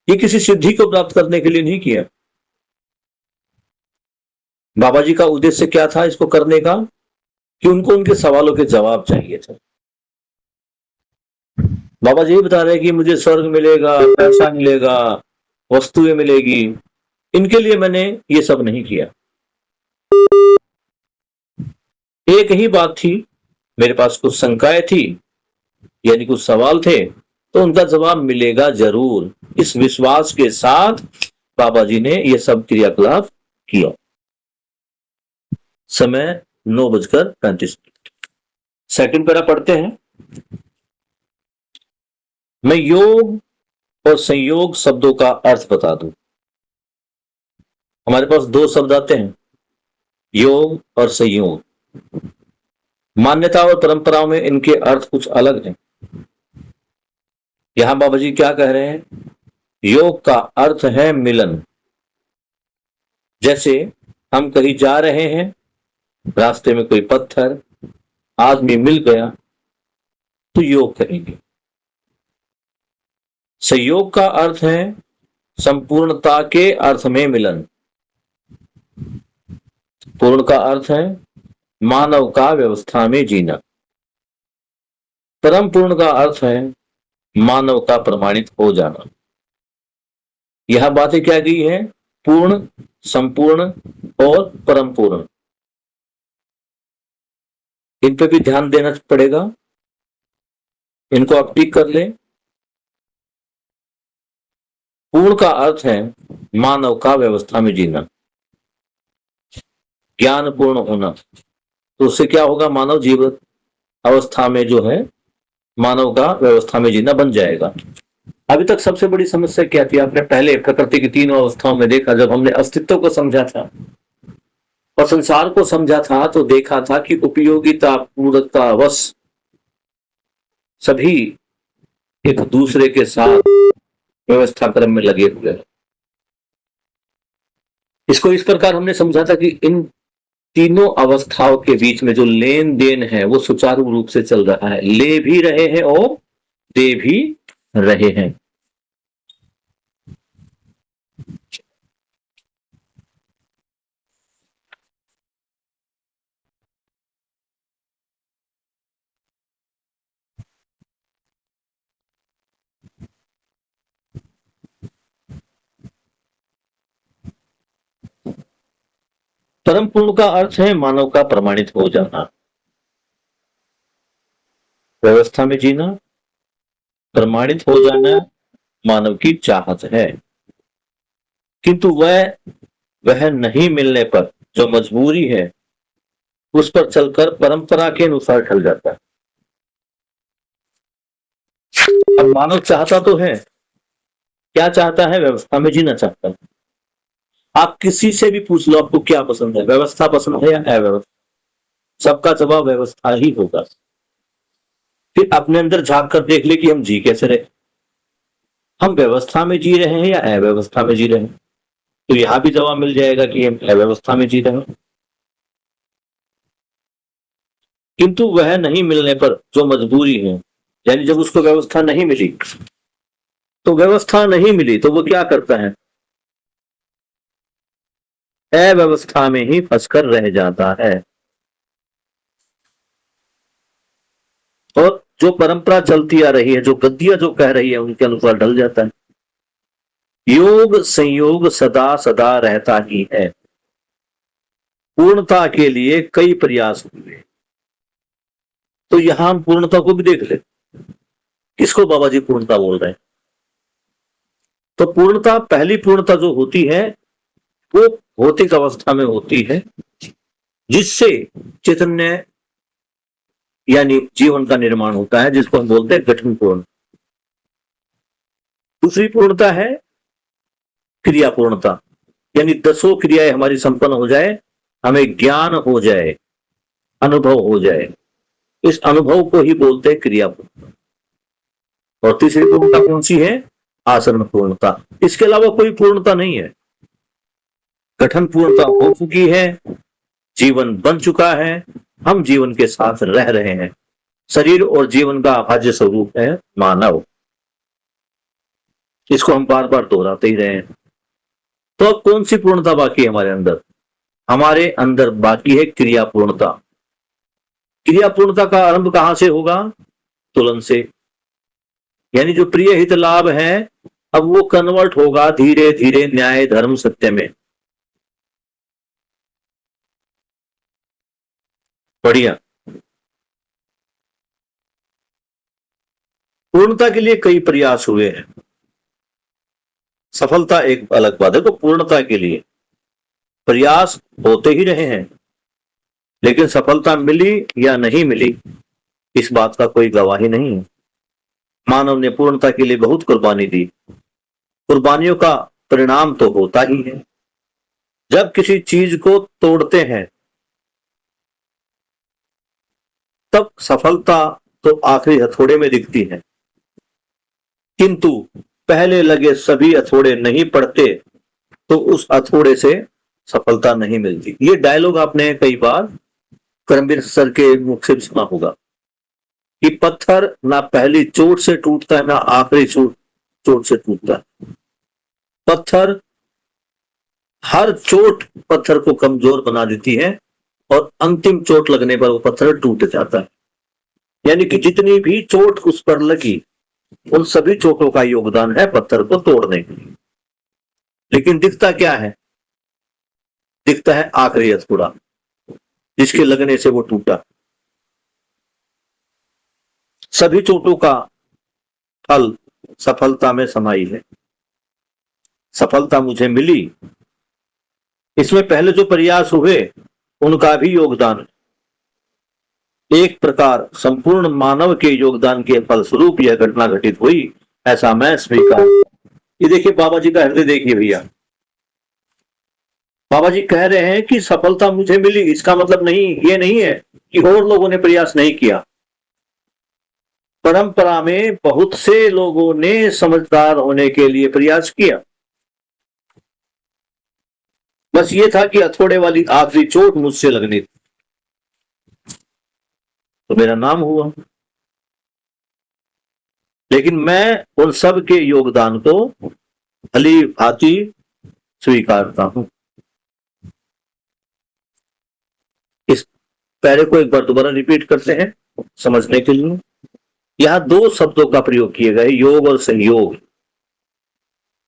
ये किसी सिद्धि को प्राप्त करने के लिए नहीं किया। बाबा जी का उद्देश्य क्या था इसको करने का? कि उनको उनके सवालों के जवाब चाहिए थे। बाबा जी बता रहे हैं कि मुझे स्वर्ग मिलेगा, पैसा मिलेगा, वस्तुएं मिलेगी, इनके लिए मैंने ये सब नहीं किया। एक ही बात थी, मेरे पास कुछ शंकाएं थी, यानी कुछ सवाल थे, तो उनका जवाब मिलेगा जरूर। इस विश्वास के साथ बाबा जी ने ये सब क्रियाकलाप किया। समय 9:35। सेकंड पैरा पढ़ते हैं। मैं योग और संयोग शब्दों का अर्थ बता दूं। हमारे पास दो शब्द आते हैं, योग और संयोग। मान्यता और परंपराओं में इनके अर्थ कुछ अलग हैं। यहां बाबा जी क्या कह रहे हैं? योग का अर्थ है मिलन। जैसे हम कहीं जा रहे हैं, रास्ते में कोई पत्थर आदमी मिल गया तो योग करेंगे। संयोग का अर्थ है संपूर्णता के अर्थ में मिलन। पूर्ण का अर्थ है मानव का व्यवस्था में जीना। परम पूर्ण का अर्थ है मानव का प्रमाणित हो जाना। यह बातें क्या की है? पूर्ण, संपूर्ण और परम पूर्ण। इन पे भी ध्यान देना पड़ेगा, इनको आप टिक कर लें। पूर्ण का अर्थ है मानव का व्यवस्था में जीना, ज्ञान पूर्ण होना। तो उससे क्या होगा? मानव जीवन अवस्था में जो है, मानव का व्यवस्था में जीना बन जाएगा। अभी तक सबसे बड़ी समस्या क्या थी? आपने पहले प्रकृति की तीनों अवस्थाओं में देखा, जब हमने अस्तित्व को समझा था और संसार को समझा था, तो देखा था कि उपयोगिता पूर्णता वश सभी एक दूसरे के साथ व्यवस्था क्रम में लगे हुए हैं। इसको इस प्रकार हमने समझा था कि इन तीनों अवस्थाओं के बीच में जो लेन देन है वो सुचारू रूप से चल रहा है। ले भी रहे हैं और दे भी रहे हैं। परम पूर्ण का अर्थ है मानव का प्रमाणित हो जाना, व्यवस्था में जीना, प्रमाणित हो जाना मानव की चाहत है। किंतु वह नहीं मिलने पर जो मजबूरी है, उस पर चलकर परंपरा के अनुसार ढल जाता है। अब मानव चाहता तो है, क्या चाहता है? व्यवस्था में जीना चाहता है। आप किसी से भी पूछ लो आपको क्या पसंद है, व्यवस्था पसंद है या अव्यवस्था? सबका जवाब व्यवस्था ही होगा। फिर अपने अंदर झांक कर देख ले कि हम जी कैसे रहे, हम व्यवस्था में जी रहे हैं या अव्यवस्था में जी रहे हैं। तो यहां भी जवाब मिल जाएगा कि हम अव्यवस्था में जी रहे हैं। किंतु वह नहीं मिलने पर जो मजबूरी है, यानी जब उसको व्यवस्था नहीं मिली, तो व्यवस्था नहीं मिली तो वो क्या करता है? अव्यवस्था में ही फंसकर रह जाता है और जो परंपरा चलती आ रही है, जो गद्दियां जो कह रही है, उनके अनुसार ढल जाता है। योग संयोग सदा सदा रहता ही है। पूर्णता के लिए कई प्रयास हुए, तो यहां हम पूर्णता को भी देख ले। किसको बाबा जी पूर्णता बोल रहे हैं? तो पूर्णता, पहली पूर्णता जो होती है वो भौतिक अवस्था में होती है, जिससे चैतन्य यानी जीवन का निर्माण होता है, जिसको हम बोलते हैं गठन पूर्ण। दूसरी पूर्णता है क्रिया पूर्णता, यानी 10 क्रियाएं हमारी संपन्न हो जाए, हमें ज्ञान हो जाए, अनुभव हो जाए, इस अनुभव को ही बोलते हैं क्रिया पूर्णता। और तीसरी पूर्णता कौन सी है? आचरण पूर्णता। इसके अलावा कोई पूर्णता नहीं है। गठन पूर्णता हो चुकी है, जीवन बन चुका है, हम जीवन के साथ रह रहे हैं। शरीर और जीवन का अभाज्य स्वरूप है मानव। इसको हम बार बार दोहराते ही रहे हैं। तो अब कौन सी पूर्णता बाकी है हमारे अंदर? हमारे अंदर बाकी है क्रिया पूर्णता। क्रिया पूर्णता का आरंभ कहां से होगा? तुलन से। यानी जो प्रिय हित लाभ है, अब वो कन्वर्ट होगा धीरे धीरे न्याय धर्म सत्य में। बढ़िया। पूर्णता के लिए कई प्रयास हुए हैं, सफलता एक अलग बात है। तो पूर्णता के लिए प्रयास होते ही रहे हैं, लेकिन सफलता मिली या नहीं मिली, इस बात का कोई गवाही नहीं है। मानव ने पूर्णता के लिए बहुत कुर्बानी दी। कुर्बानियों का परिणाम तो होता ही है। जब किसी चीज को तोड़ते हैं, तब सफलता तो आखिरी हथौड़े में दिखती है, किंतु पहले लगे सभी हथौड़े नहीं पड़ते तो उस हथौड़े से सफलता नहीं मिलती। ये डायलॉग आपने कई बार करमवीर सर के मुख से सुना होगा कि पत्थर ना पहली चोट से टूटता है, ना आखिरी चोट से टूटता है। पत्थर, हर चोट पत्थर को कमजोर बना देती है और अंतिम चोट लगने पर वो पत्थर टूट जाता है। यानी कि जितनी भी चोट उस पर लगी, उन सभी चोटों का योगदान है पत्थर को तोड़ने के लिए। लेकिन दिखता क्या है? दिखता है आखिरी हथौड़ा, जिसके लगने से वो टूटा। सभी चोटों का फल सफलता में समाई है। सफलता मुझे मिली, इसमें पहले जो प्रयास हुए उनका भी योगदान है। एक प्रकार संपूर्ण मानव के योगदान के फलस्वरूप यह घटना घटित हुई, ऐसा मैं स्वीकार। ये देखिए बाबा जी का हृदय देखिए भैया। बाबा जी कह रहे हैं कि सफलता मुझे मिली, इसका मतलब नहीं ये नहीं है कि और लोगों ने प्रयास नहीं किया। परंपरा में बहुत से लोगों ने समझदार होने के लिए प्रयास किया। बस ये था कि हथौड़े वाली आखिरी चोट मुझसे लगनी थी, तो मेरा नाम हुआ। लेकिन मैं उन सब के योगदान को भली भांति स्वीकारता हूं। इस पैरे को एक बार दोबारा रिपीट करते हैं समझने के लिए। यहां 2 शब्दों का प्रयोग किए गए, योग और संयोग।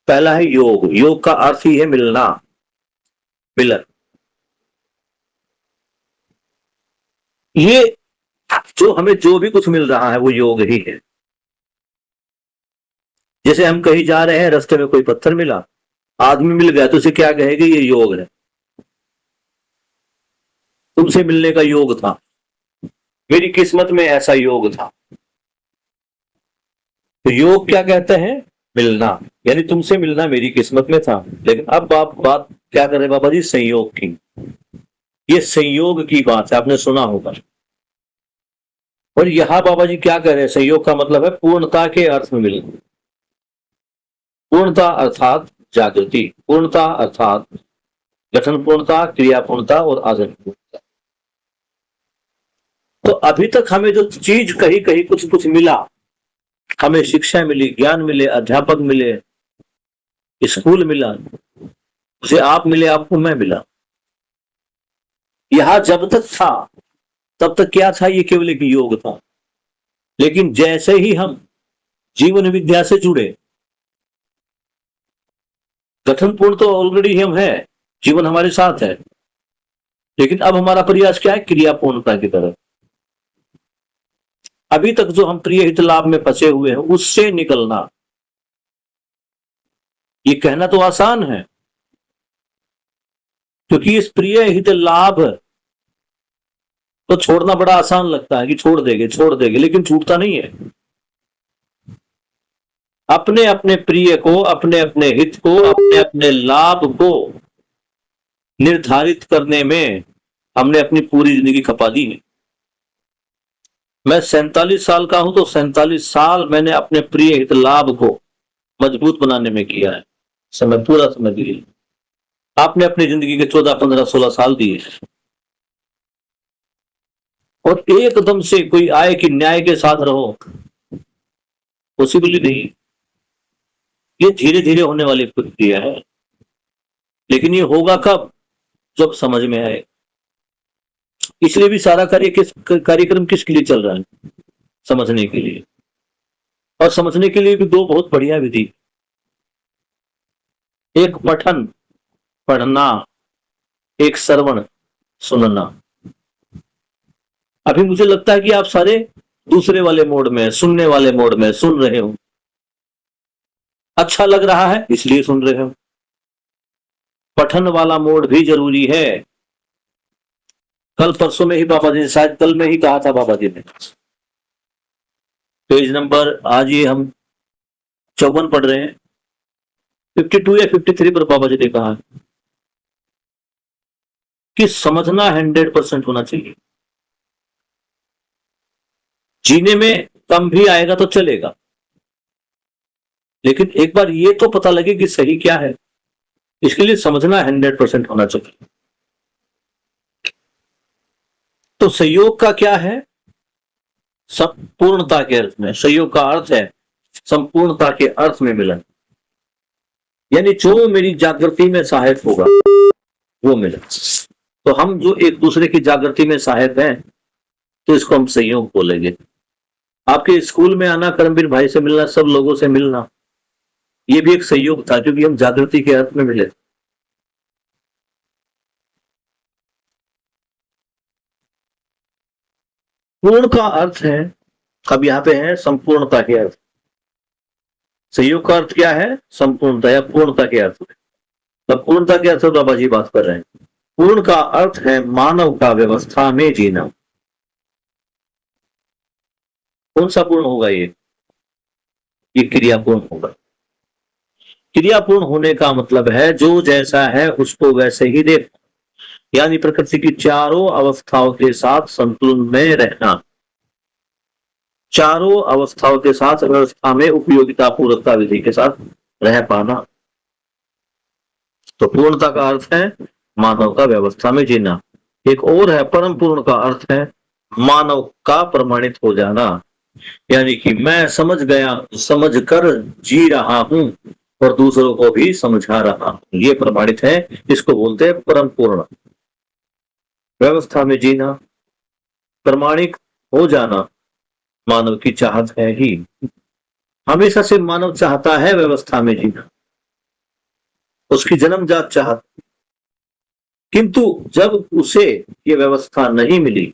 पहला है योग। योग का अर्थ ही है मिलना, मिलन। ये जो हमें जो भी कुछ मिल रहा है वो योग ही है। जैसे हम कहीं जा रहे हैं, रास्ते में कोई पत्थर मिला, आदमी मिल गया, तो उसे क्या कहेंगे? ये योग है, तुमसे मिलने का योग था, मेरी किस्मत में ऐसा योग था। तो योग क्या कहते हैं? मिलना, यानी तुमसे मिलना मेरी किस्मत में था। लेकिन अब आप बात क्या कर रहे बाबा जी? संयोग की। ये संयोग की बात है, आपने सुना होगा। और यहां बाबा जी क्या कह रहे हैं? संयोग का मतलब है पूर्णता के अर्थ में मिलना। पूर्णता अर्थात जागृति, पूर्णता अर्थात गठन पूर्णता, क्रिया पूर्णता और आचरण पूर्णता। तो अभी तक हमें जो चीज कहीं कहीं कुछ कुछ मिला, हमें शिक्षा मिली, ज्ञान मिले, अध्यापक मिले, स्कूल मिला, उसे आप मिले, आपको मैं मिला। यहां जब तक था तब तक क्या था? ये केवल एक योग था। लेकिन जैसे ही हम जीवन विद्या से जुड़े, गठन पूर्ण तो ऑलरेडी हम है, जीवन हमारे साथ है, लेकिन अब हमारा प्रयास क्या है? क्रिया पूर्णता की तरफ। अभी तक जो हम प्रिय हित लाभ में फंसे हुए हैं, उससे निकलना। ये कहना तो आसान है, क्योंकि इस प्रिय हित लाभ तो छोड़ना बड़ा आसान लगता है कि छोड़ देंगे, लेकिन छूटता नहीं है। अपने अपने प्रिय को, अपने अपने हित को, अपने अपने लाभ को निर्धारित करने में हमने अपनी पूरी जिंदगी खपा दी है। मैं 47 साल का हूं तो 47 साल मैंने अपने प्रिय हित लाभ को मजबूत बनाने में किया है, समय पूरा समय दिए। आपने अपनी जिंदगी के 14, 15, 16 साल दिए और एकदम से कोई आए कि न्याय के साथ रहो, पॉसिबल नहीं। ये धीरे धीरे होने वाली प्रक्रिया है, लेकिन ये होगा कब? जब समझ में आए। इसलिए भी सारा कार्यक्रम किसके लिए चल रहा है? समझने के लिए। और समझने के लिए भी दो बहुत बढ़िया विधि, एक पठन पढ़ना, एक श्रवण सुनना। अभी मुझे लगता है कि आप सारे दूसरे वाले मोड में, सुनने वाले मोड में सुन रहे हो। अच्छा लग रहा है इसलिए सुन रहे हो। पठन वाला मोड भी जरूरी है। कल परसों में ही बाबा जी ने, शायद कल में ही कहा था बाबा जी ने, पेज नंबर आज ये हम 54 पढ़ रहे हैं, 52 या 53 पर बाबा जी ने कहा कि समझना 100% होना चाहिए। जीने में कम भी आएगा तो चलेगा, लेकिन एक बार ये तो पता लगे कि सही क्या है, इसके लिए समझना 100% होना चाहिए। तो संयोग का क्या है? संपूर्णता के अर्थ में। संयोग का अर्थ है संपूर्णता के अर्थ में मिलन, यानी जो मेरी जागृति में सहायक होगा वो मिलन। तो हम जो एक दूसरे की जागृति में सहायक हैं तो इसको हम संयोग बोलेंगे। आपके स्कूल में आना, करमवीर भाई से मिलना, सब लोगों से मिलना, ये भी एक संयोग था, क्योंकि हम जागृति के अर्थ में मिले। पूर्ण का अर्थ है, अब यहां पे है संपूर्णता के अर्थ। संयोग का अर्थ क्या है? संपूर्णता या पूर्णता के अर्थ में। तब पूर्णता के अर्थ से बाबा जी बात कर रहे हैं। पूर्ण का अर्थ है मानव का व्यवस्था में जीना। कौन सा पूर्ण होगा? ये क्रियापूर्ण होगा। क्रियापूर्ण होने का मतलब है जो जैसा है उसको वैसे ही देखना, यानी प्रकृति की चारों अवस्थाओं के साथ संतुलन में रहना, चारों अवस्थाओं के साथ व्यवस्था में उपयोगिता पूर्वकता विधि के साथ रह पाना। तो पूर्णता का अर्थ है मानव का व्यवस्था में जीना। एक और है परम पूर्ण का अर्थ है मानव का प्रमाणित हो जाना, यानी कि मैं समझ गया, समझ कर जी रहा हूं और दूसरों को भी समझा रहा हूं, ये प्रमाणित है। इसको बोलते हैं परम पूर्ण। व्यवस्था में जीना, प्रमाणिक हो जाना मानव की चाहत है ही। हमेशा से मानव चाहता है व्यवस्था में जीना, उसकी जन्मजात चाहत। किंतु जब उसे ये व्यवस्था नहीं मिली,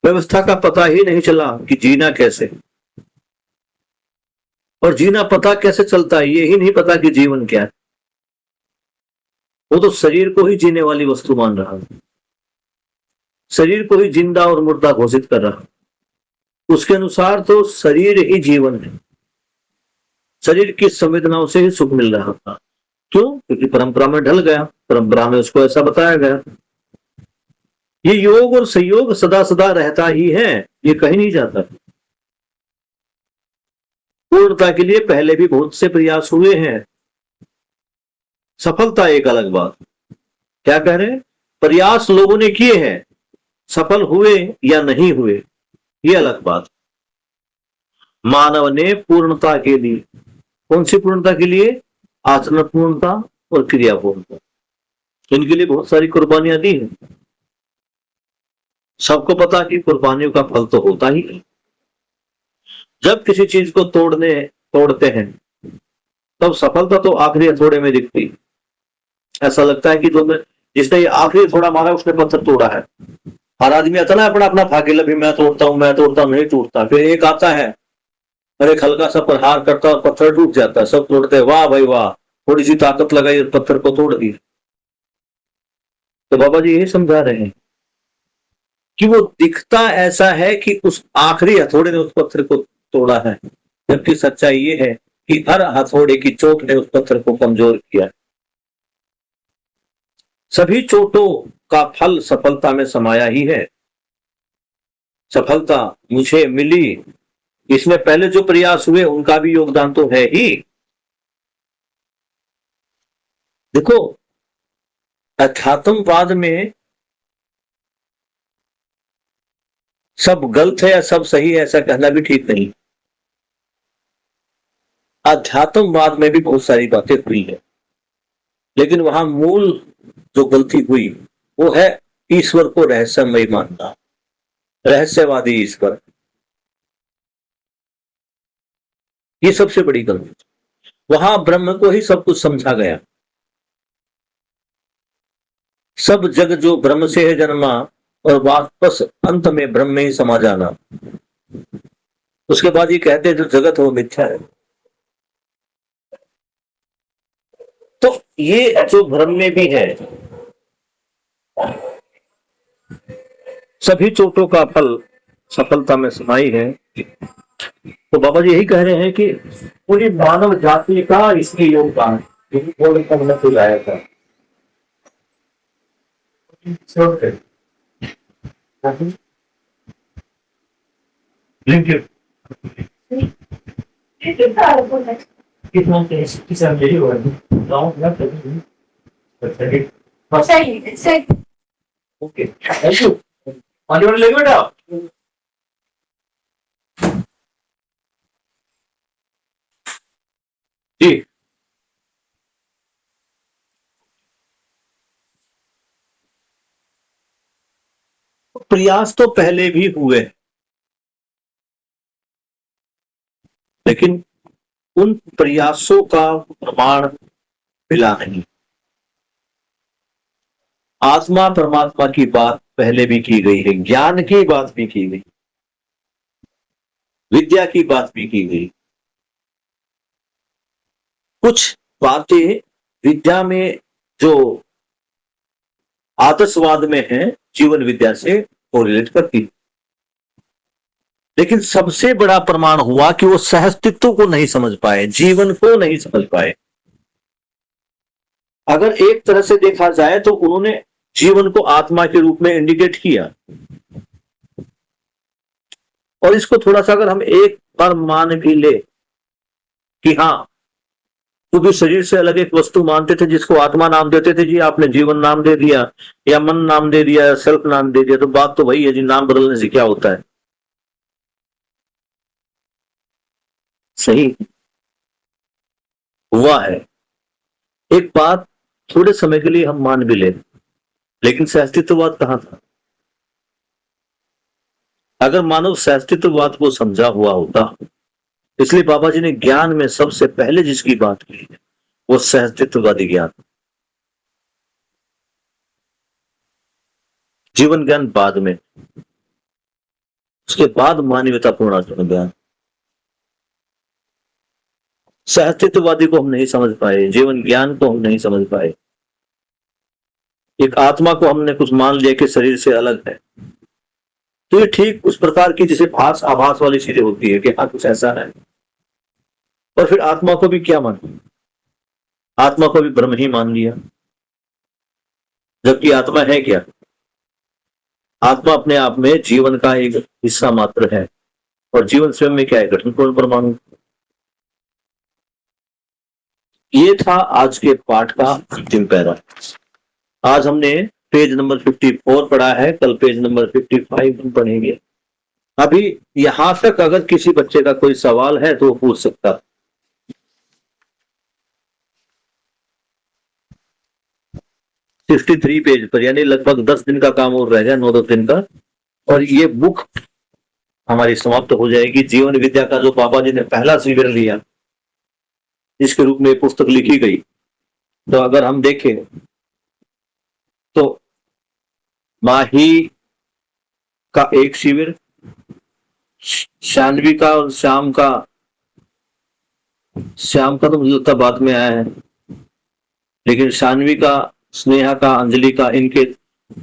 व्यवस्था का पता ही नहीं चला कि जीना कैसे, और जीना पता कैसे चलता है, ये ही नहीं पता कि जीवन क्या है। वो तो शरीर को ही जीने वाली वस्तु मान रहा है, शरीर को ही जिंदा और मुर्दा घोषित कर रहा है। उसके अनुसार तो शरीर ही जीवन है, शरीर की संवेदनाओं से ही सुख मिल रहा था। क्यों? क्योंकि परंपरा में ढल गया, परंपरा में उसको ऐसा बताया गया। ये योग और संयोग सदा सदा रहता ही है, ये कहीं नहीं जाता। पूर्णता के लिए पहले भी बहुत से प्रयास हुए हैं, सफलता एक अलग बात। क्या कह रहे हैं? प्रयास लोगों ने किए हैं, सफल हुए या नहीं हुए ये अलग बात। मानव ने पूर्णता के लिए, कौन सी पूर्णता के लिए? आचरण पूर्णता और क्रिया पूर्णता, इनके लिए बहुत सारी कुर्बानियां दी हैं। सबको पता कि कुर्बानियों का फल तो होता ही है। जब किसी चीज को तोड़ते हैं तब सफलता तो आखिरी हथौड़े में दिखती। ऐसा लगता है कि जिसने ये आखिरी हथौड़ा मारा उसने पत्थर तोड़ा है। हर आदमी आता ना अपना अपना भाग्य, भी मैं तोड़ता हूं, नहीं टूटता। फिर एक आता है और एक हल्का सा प्रहार करता और पत्थर टूट जाता है। सब तोड़ते, वाह भाई वाह, थोड़ी सी ताकत लगाई और पत्थर को तोड़ दी। तो बाबा जी यही समझा रहे हैं कि वो दिखता ऐसा है कि उस आखिरी हथौड़े ने उस पत्थर को तोड़ा है, जबकि सच्चाई ये है कि हर हथौड़े की चोट ने उस पत्थर को कमजोर किया। सभी चोटों का फल सफलता में समाया ही है। सफलता मुझे मिली, इसमें पहले जो प्रयास हुए उनका भी योगदान तो है ही। देखो, अध्यात्मवाद में सब गलत है या सब सही है ऐसा कहना भी ठीक नहीं। अध्यात्मवाद में भी बहुत सारी बातें हुई है, लेकिन वहां मूल जो गलती हुई वो है ईश्वर को रहस्यमय मानना, रहस्यवादी ईश्वर। ये सबसे बड़ी गलती। वहां ब्रह्म को ही सब कुछ समझा गया। सब जग जो ब्रह्म से है जन्मा और वापस अंत में ब्रह्म में ही समा जाना। उसके बाद ये कहते हैं जो जगत है वो मिथ्या है। तो ये जो भ्रम में भी है, सभी चोटों का फल सफलता में समाई है। तो बाबा जी यही कह रहे हैं कि पूरी मानव जाति का इसमें योगदान हमने लाया था। Okay, thank you. पानी वाले ले बेटा। जी, प्रयास तो पहले भी हुए, लेकिन उन प्रयासों का प्रमाण मिला नहीं। आत्मा परमात्मा की बात पहले भी की गई है, ज्ञान की बात भी की गई, विद्या की बात भी की गई। कुछ बातें विद्या में जो आदर्शवाद में है जीवन विद्या से कोरिलेट करती, लेकिन सबसे बड़ा प्रमाण हुआ कि वो सहअस्तित्व को नहीं समझ पाए, जीवन को नहीं समझ पाए। अगर एक तरह से देखा जाए तो उन्होंने जीवन को आत्मा के रूप में इंडिकेट किया, और इसको थोड़ा सा अगर हम एक बार मान भी ले कि हाँ, क्योंकि शरीर से अलग एक वस्तु मानते थे जिसको आत्मा नाम देते थे जी, आपने जीवन नाम दे दिया या मन नाम दे दिया या सेल्फ नाम दे दिया, तो बात तो वही है जी, नाम बदलने से क्या होता है। सही हुआ है। एक बात थोड़े समय के लिए हम मान भी ले, लेकिन सहअस्तित्ववाद कहां था? अगर मानव सहअस्तित्ववाद को समझा हुआ होता, इसलिए बाबा जी ने ज्ञान में सबसे पहले जिसकी बात की है वो सहअस्तित्ववादी ज्ञान। जीवन ज्ञान बाद में, उसके बाद मानवतापूर्ण ज्ञान। सहअस्तित्ववादी को हम नहीं समझ पाए, जीवन ज्ञान को हम नहीं समझ पाए। एक आत्मा को हमने कुछ मान लिया कि शरीर से अलग है, तो ये ठीक उस प्रकार की जैसे भास आभास वाली चीजें होती है कि हाँ कुछ ऐसा है, और फिर आत्मा को भी क्या मान लिया? आत्मा को भी ब्रह्म ही मान लिया, जबकि आत्मा है क्या? आत्मा अपने आप में जीवन का एक हिस्सा मात्र है, और जीवन स्वयं में क्या है? गठनपूर्ण परमाणु। ये था आज के पाठ का अंतिम पैरा। आज हमने पेज नंबर 54 पढ़ा है, कल पेज नंबर 55 हम पढ़ेंगे। अभी यहां तक अगर किसी बच्चे का कोई सवाल है तो वो पूछ सकता है। 63 पेज पर, यानी लगभग 10 दिन का काम और रह गया, 9-10 दिन का, और ये बुक हमारी समाप्त हो जाएगी। जीवन विद्या का जो बाबा जी ने पहला शिविर लिया, जिसके रूप में पुस्तक लिखी गई, तो अगर हम देखें तो माही का एक शिविर, शानवी का और श्याम का तो मुझे लगता बाद में आया है, लेकिन शानवी का, स्नेहा का, अंजलि का, इनके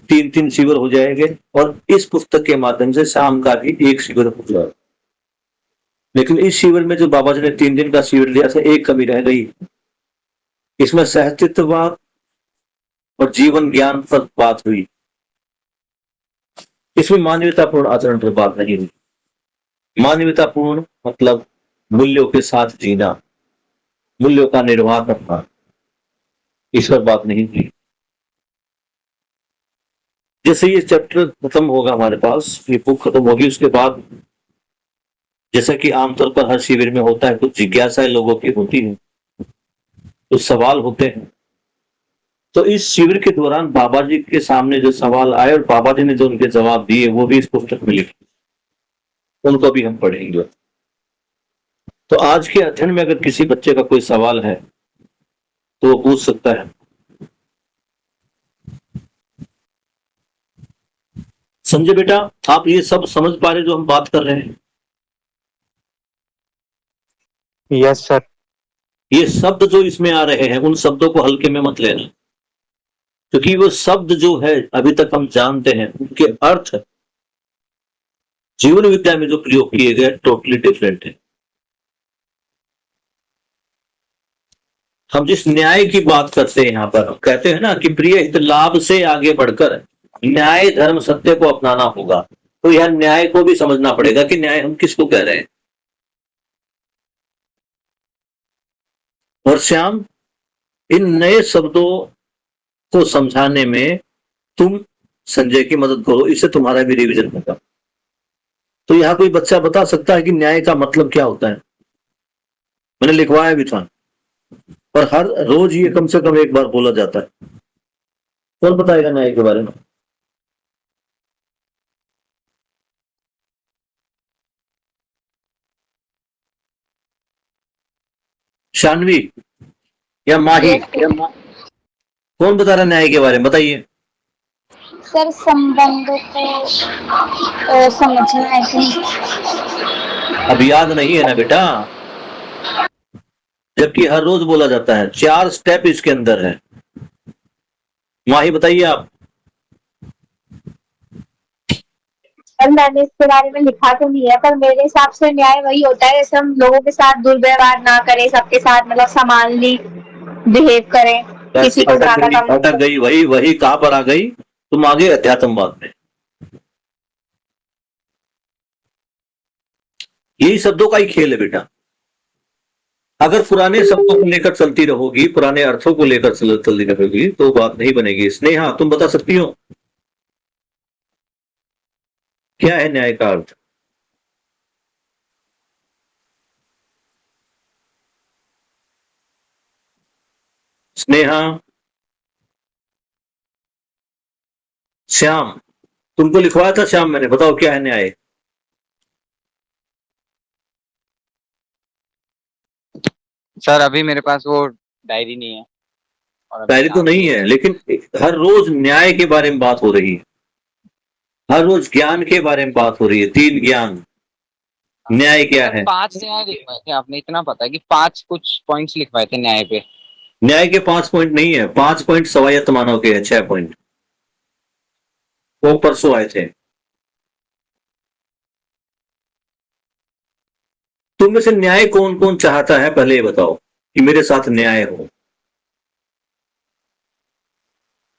3-3 शिविर हो जाएंगे, और इस पुस्तक के माध्यम से शाम का भी एक शिविर हो जाएगा। लेकिन इस शिविर में जो बाबा जी ने 3 दिन का शिविर लिया था, एक कमी रह गई। इसमें सहअस्तित्ववाद और जीवन ज्ञान पर बात हुई। इसमें मानवतापूर्ण आचरण पर बात नहीं हुई। मानवतापूर्ण मतलब मूल्यों के साथ जीना, मूल्यों का निर्वाह करना, इस पर बात नहीं हुई। जैसे ये चैप्टर खत्म होगा, हमारे पास ये बुक खत्म होगी, उसके बाद जैसा कि आमतौर पर हर शिविर में होता है, कुछ जिज्ञासाएं लोगों की होती है, कुछ सवाल होते हैं। तो इस शिविर के दौरान बाबा जी के सामने जो सवाल आए और बाबा जी ने जो उनके जवाब दिए, वो भी इस पुस्तक में लिखे, उनको भी हम पढ़ेंगे। तो आज के अध्ययन में अगर किसी बच्चे का कोई सवाल है तो वो पूछ सकता है। संजय बेटा, आप ये सब समझ पा रहे जो हम बात कर रहे हैं?
Yes sir.
ये शब्द जो इसमें आ रहे हैं, उन शब्दों को हल्के में मत लेना, क्योंकि वो शब्द जो है अभी तक हम जानते हैं, उनके अर्थ जीवन विद्या में जो प्रयोग किए गए टोटली डिफरेंट है। हम जिस न्याय की बात करते हैं यहां पर, कहते हैं ना कि प्रिय हित लाभ से आगे बढ़कर न्याय धर्म सत्य को अपनाना होगा। तो यह न्याय को भी समझना पड़ेगा कि न्याय हम किसको कह रहे हैं। और श्याम, इन नए शब्दों को समझाने में तुम संजय की मदद करो, इससे तुम्हारा भी रिवीजन होगा। तो यहां कोई बच्चा बता सकता है कि न्याय का मतलब क्या होता है? मैंने लिखवाया भी था, और हर रोज ये कम से कम एक बार बोला जाता है। कौन बताएगा न्याय के बारे में? शानवी या माही, कौन बता रहा है न्याय के बारे में? बताइए।
सर संबंध को समझना है कि
अब याद नहीं है ना बेटा, जबकि हर रोज बोला जाता है। 4 स्टेप इसके अंदर है। माही बताइए आप।
सर मैंने इसके बारे में लिखा तो नहीं है, पर मेरे हिसाब से न्याय वही होता है जैसे हम लोगों के साथ दुर्व्यवहार ना करें, सबके साथ मतलब समानली बिहेव करें, किसी को ज्यादा कम।
अटक गई, वही कहां पर आ गई तुम? आगे अध्यात्मवाद में। यही शब्दों का ही खेल है बेटा। अगर पुराने शब्दों को लेकर चलती रहोगी, पुराने अर्थों को लेकर चलती रहोगी, तो बात नहीं बनेगी। स्नेहा, तुम बता सकती हो क्या है न्याय का अर्थ? स्नेहा, श्याम, तुमको लिखवाया था श्याम मैंने, बताओ क्या है न्याय?
सर अभी मेरे पास वो डायरी नहीं है।
डायरी तो नहीं है, लेकिन हर रोज न्याय के बारे में बात हो रही है, हर रोज ज्ञान के बारे में बात हो रही है। 3 ज्ञान, न्याय क्या है?
5 न्याय लिखवाए थे आपने, इतना पता है कि 5 कुछ पॉइंट्स लिखवाए थे न्याय पे।
न्याय के 5 पॉइंट नहीं है, 5 पॉइंट स्वायत्त मानव के हैं, 6 पॉइंट वो परसों आए थे। तुम में से न्याय कौन कौन चाहता है, पहले ये बताओ कि मेरे साथ न्याय हो।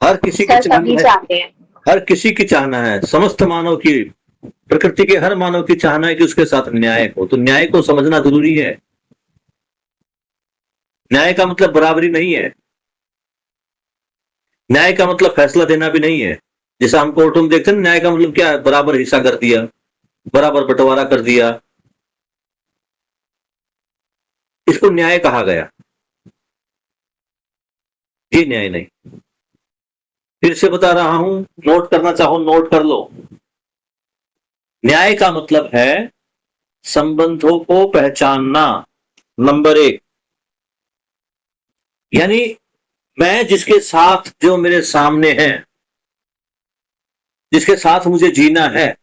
हर किसी की चाहना है, हर किसी की चाहना है, समस्त मानव की, प्रकृति के हर मानव की चाहना है कि उसके साथ न्याय हो। तो न्याय को समझना जरूरी है। न्याय का मतलब बराबरी नहीं है, न्याय का मतलब फैसला देना भी नहीं है। जैसा हम कोर्टों में देखते हैं, न्याय का मतलब क्या है? बराबर हिस्सा कर दिया, बराबर बंटवारा कर दिया, इसको न्याय कहा गया। ये न्याय नहीं। फिर से बता रहा हूं, नोट करना चाहो नोट कर लो। न्याय का मतलब है संबंधों को पहचानना, नंबर 1। यानी मैं जिसके साथ, जो मेरे सामने है, जिसके साथ मुझे जीना है,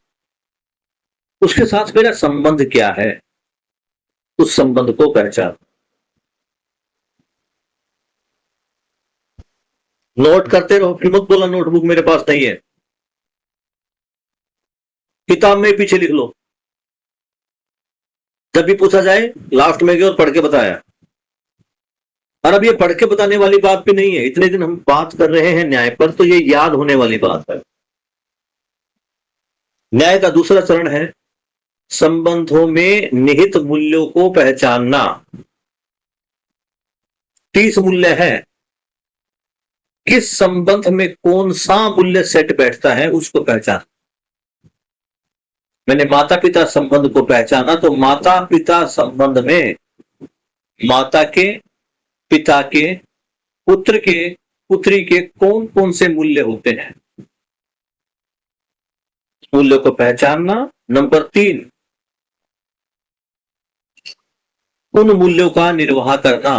उसके साथ मेरा संबंध क्या है, उस संबंध को पहचान। नोट करते रहो, फिर मत बोला नोटबुक मेरे पास नहीं है। किताब में पीछे लिख लो, जब भी पूछा जाए लास्ट में गए और पढ़ के बताया। और अब ये पढ़ के बताने वाली बात भी नहीं है, इतने दिन हम बात कर रहे हैं न्याय पर, तो ये याद होने वाली बात है। न्याय का दूसरा चरण है संबंधों में निहित मूल्यों को पहचानना। 30 मूल्य है, किस संबंध में कौन सा मूल्य सेट बैठता है उसको पहचान। मैंने माता पिता संबंध को पहचाना, तो माता पिता संबंध में माता के, पिता के, पुत्र के, पुत्री के कौन कौन से मूल्य होते हैं, मूल्यों को पहचानना। नंबर 3, उन मूल्यों का निर्वाह करना।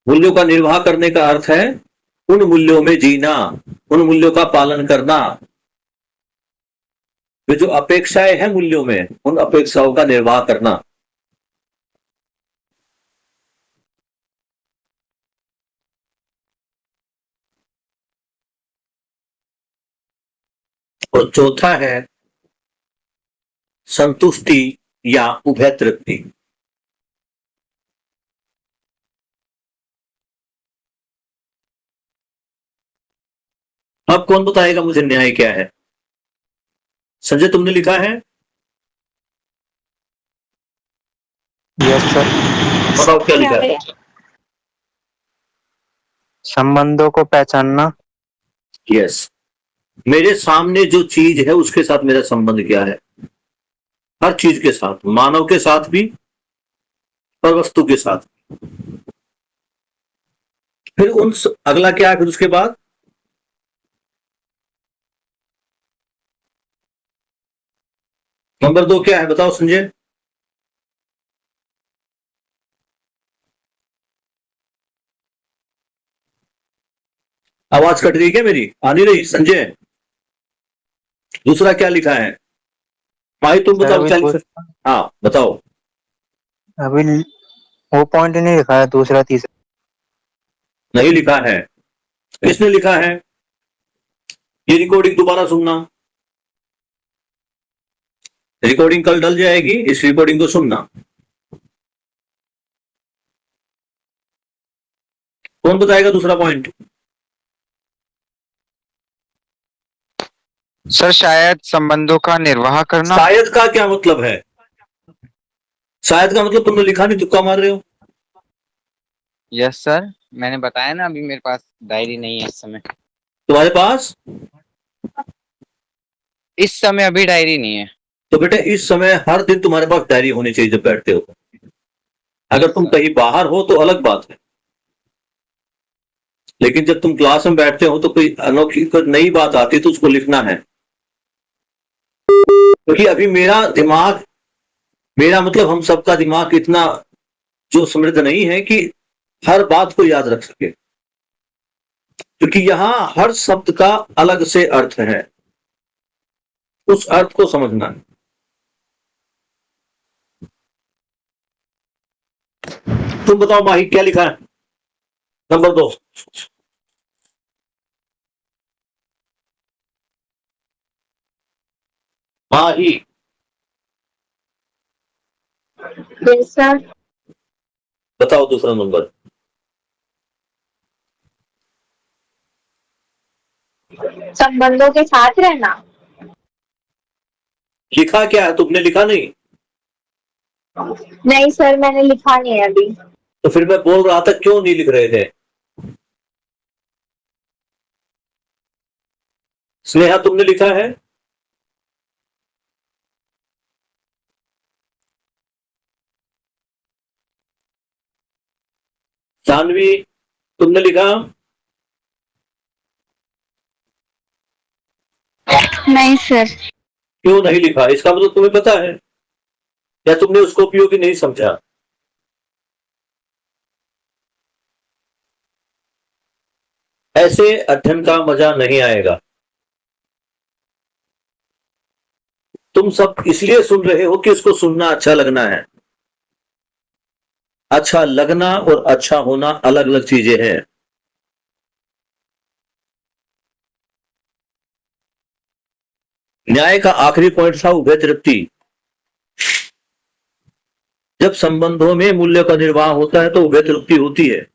मूल्यों का निर्वाह करने का अर्थ है उन मूल्यों में जीना, उन मूल्यों का पालन करना। वे जो अपेक्षाएं हैं मूल्यों में, उन अपेक्षाओं का निर्वाह करना। और चौथा है संतुष्टि या उभय तृप्ति। अब कौन बताएगा मुझे न्याय क्या है? संजय, तुमने लिखा है?
Yes sir.
बताओ क्या लिखा है?
संबंधों को पहचानना।
यस। मेरे सामने जो चीज है उसके साथ मेरा संबंध क्या है? हर चीज के साथ, मानव के साथ भी और वस्तु के साथ। फिर अगला क्या है फिर उसके बाद? नंबर 2 क्या है बताओ संजय? आवाज कट गई क्या मेरी? आ नहीं रही संजय? दूसरा क्या लिखा है? भाई तुम बताओ क्या लिखा? हाँ बताओ।
अभी वो पॉइंट नहीं लिखा है, दूसरा तीसरा
नहीं लिखा है। किसने लिखा है? ये रिकॉर्डिंग दोबारा सुनना, रिकॉर्डिंग कल डल जाएगी, इस रिकॉर्डिंग को सुनना। कौन बताएगा दूसरा पॉइंट?
सर शायद संबंधों का निर्वाह करना।
शायद का क्या मतलब है? शायद का मतलब तुमने लिखा नहीं, तुक्का मार रहे हो।
यस सर, मैंने बताया ना अभी मेरे पास डायरी नहीं है इस समय।
तुम्हारे पास
इस समय अभी डायरी नहीं है।
तो बेटा इस समय हर दिन तुम्हारे पास डायरी होनी चाहिए जब बैठते हो। अगर तुम कहीं बाहर हो तो अलग बात है, लेकिन जब तुम क्लास में बैठते हो तो कोई अनोखी कोई नई बात आती है तो उसको लिखना है। क्योंकि अभी मेरा दिमाग, मेरा मतलब हम सबका दिमाग इतना जो समृद्ध नहीं है कि हर बात को याद रख सके, क्योंकि यहां हर शब्द का अलग से अर्थ है, उस अर्थ को समझना है। तुम बताओ माही क्या लिखा है? नंबर 2। माही
यस सर।
बताओ दूसरा नंबर।
संबंधों के साथ रहना।
लिखा क्या है? तुमने लिखा नहीं?
नहीं सर, मैंने लिखा नहीं है अभी।
तो फिर मैं बोल रहा था क्यों नहीं लिख रहे थे? स्नेहा तुमने लिखा है? जानवी तुमने लिखा?
नहीं सर।
क्यों नहीं लिखा? इसका मतलब तुम्हें पता है या तुमने उसको उपयोगी नहीं समझा? ऐसे अध्ययन का मजा नहीं आएगा। तुम सब इसलिए सुन रहे हो कि इसको सुनना अच्छा लगना है। अच्छा लगना और अच्छा होना अलग अलग चीजें हैं। न्याय का आखिरी पॉइंट था उभय तृप्ति। जब संबंधों में मूल्य का निर्वाह होता है तो उभय तृप्ति होती है।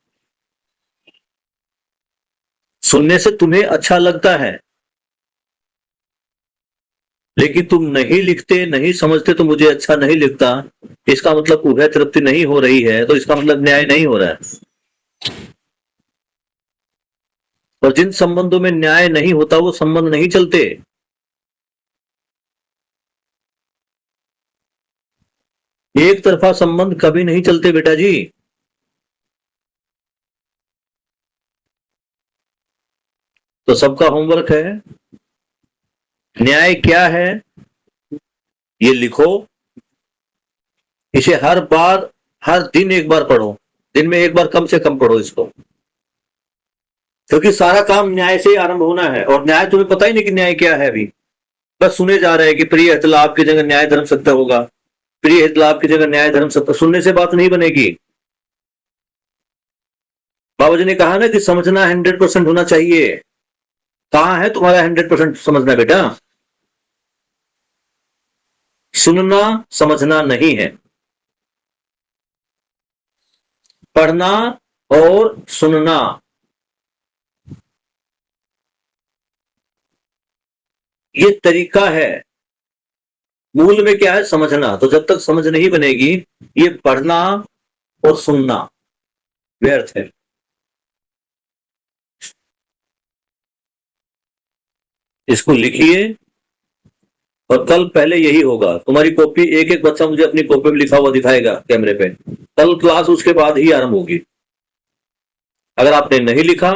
सुनने से तुम्हें अच्छा लगता है, लेकिन तुम नहीं लिखते, नहीं समझते तो मुझे अच्छा नहीं लगता, इसका मतलब उभय तृप्ति नहीं हो रही है, तो इसका मतलब न्याय नहीं हो रहा है। और जिन संबंधों में न्याय नहीं होता वो संबंध नहीं चलते। एक तरफा संबंध कभी नहीं चलते बेटा जी। तो सबका होमवर्क है, न्याय क्या है ये लिखो, इसे हर बार, हर दिन एक बार पढ़ो, दिन में एक बार कम से कम पढ़ो इसको, क्योंकि सारा काम न्याय से आरंभ होना है। और न्याय तुम्हें पता ही नहीं कि न्याय क्या है, अभी बस सुने जा रहे हैं कि प्रिय हित लाभ की जगह न्याय धर्म सत्य होगा, प्रिय हित लाभ की जगह न्याय धर्म सत्य। सुनने से बात नहीं बनेगी। बाबा जी ने कहा ना कि समझना 100% होना चाहिए। कहां है तुम्हारा 100% समझना बेटा? सुनना समझना नहीं है, पढ़ना और सुनना। ये तरीका है। मूल में क्या है? समझना। तो जब तक समझ नहीं बनेगी, ये पढ़ना और सुनना व्यर्थ है। इसको लिखिए और कल पहले यही होगा। तुम्हारी कॉपी, एक एक बच्चा मुझे अपनी कॉपी में लिखा हुआ दिखाएगा कैमरे पे। कल क्लास उसके बाद ही आरंभ होगी। अगर आपने नहीं लिखा,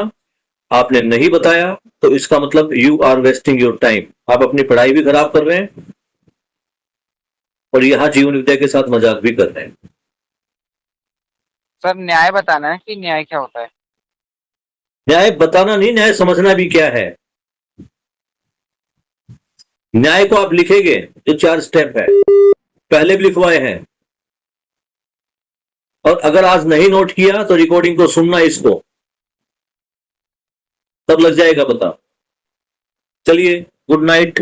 आपने नहीं बताया, तो इसका मतलब you are wasting your time. आप अपनी पढ़ाई भी खराब कर रहे हैं और यहां जीवन विद्या के साथ मजाक भी कर रहे हैं।
सर न्याय बताना है कि न्याय क्या होता है?
न्याय बताना नहीं, न्याय समझना भी क्या है। न्याय को आप लिखेंगे, जो 4 स्टेप है, पहले भी लिखवाए हैं। और अगर आज नहीं नोट किया तो रिकॉर्डिंग को सुनना, इसको तब लग जाएगा पता। चलिए, गुड नाइट।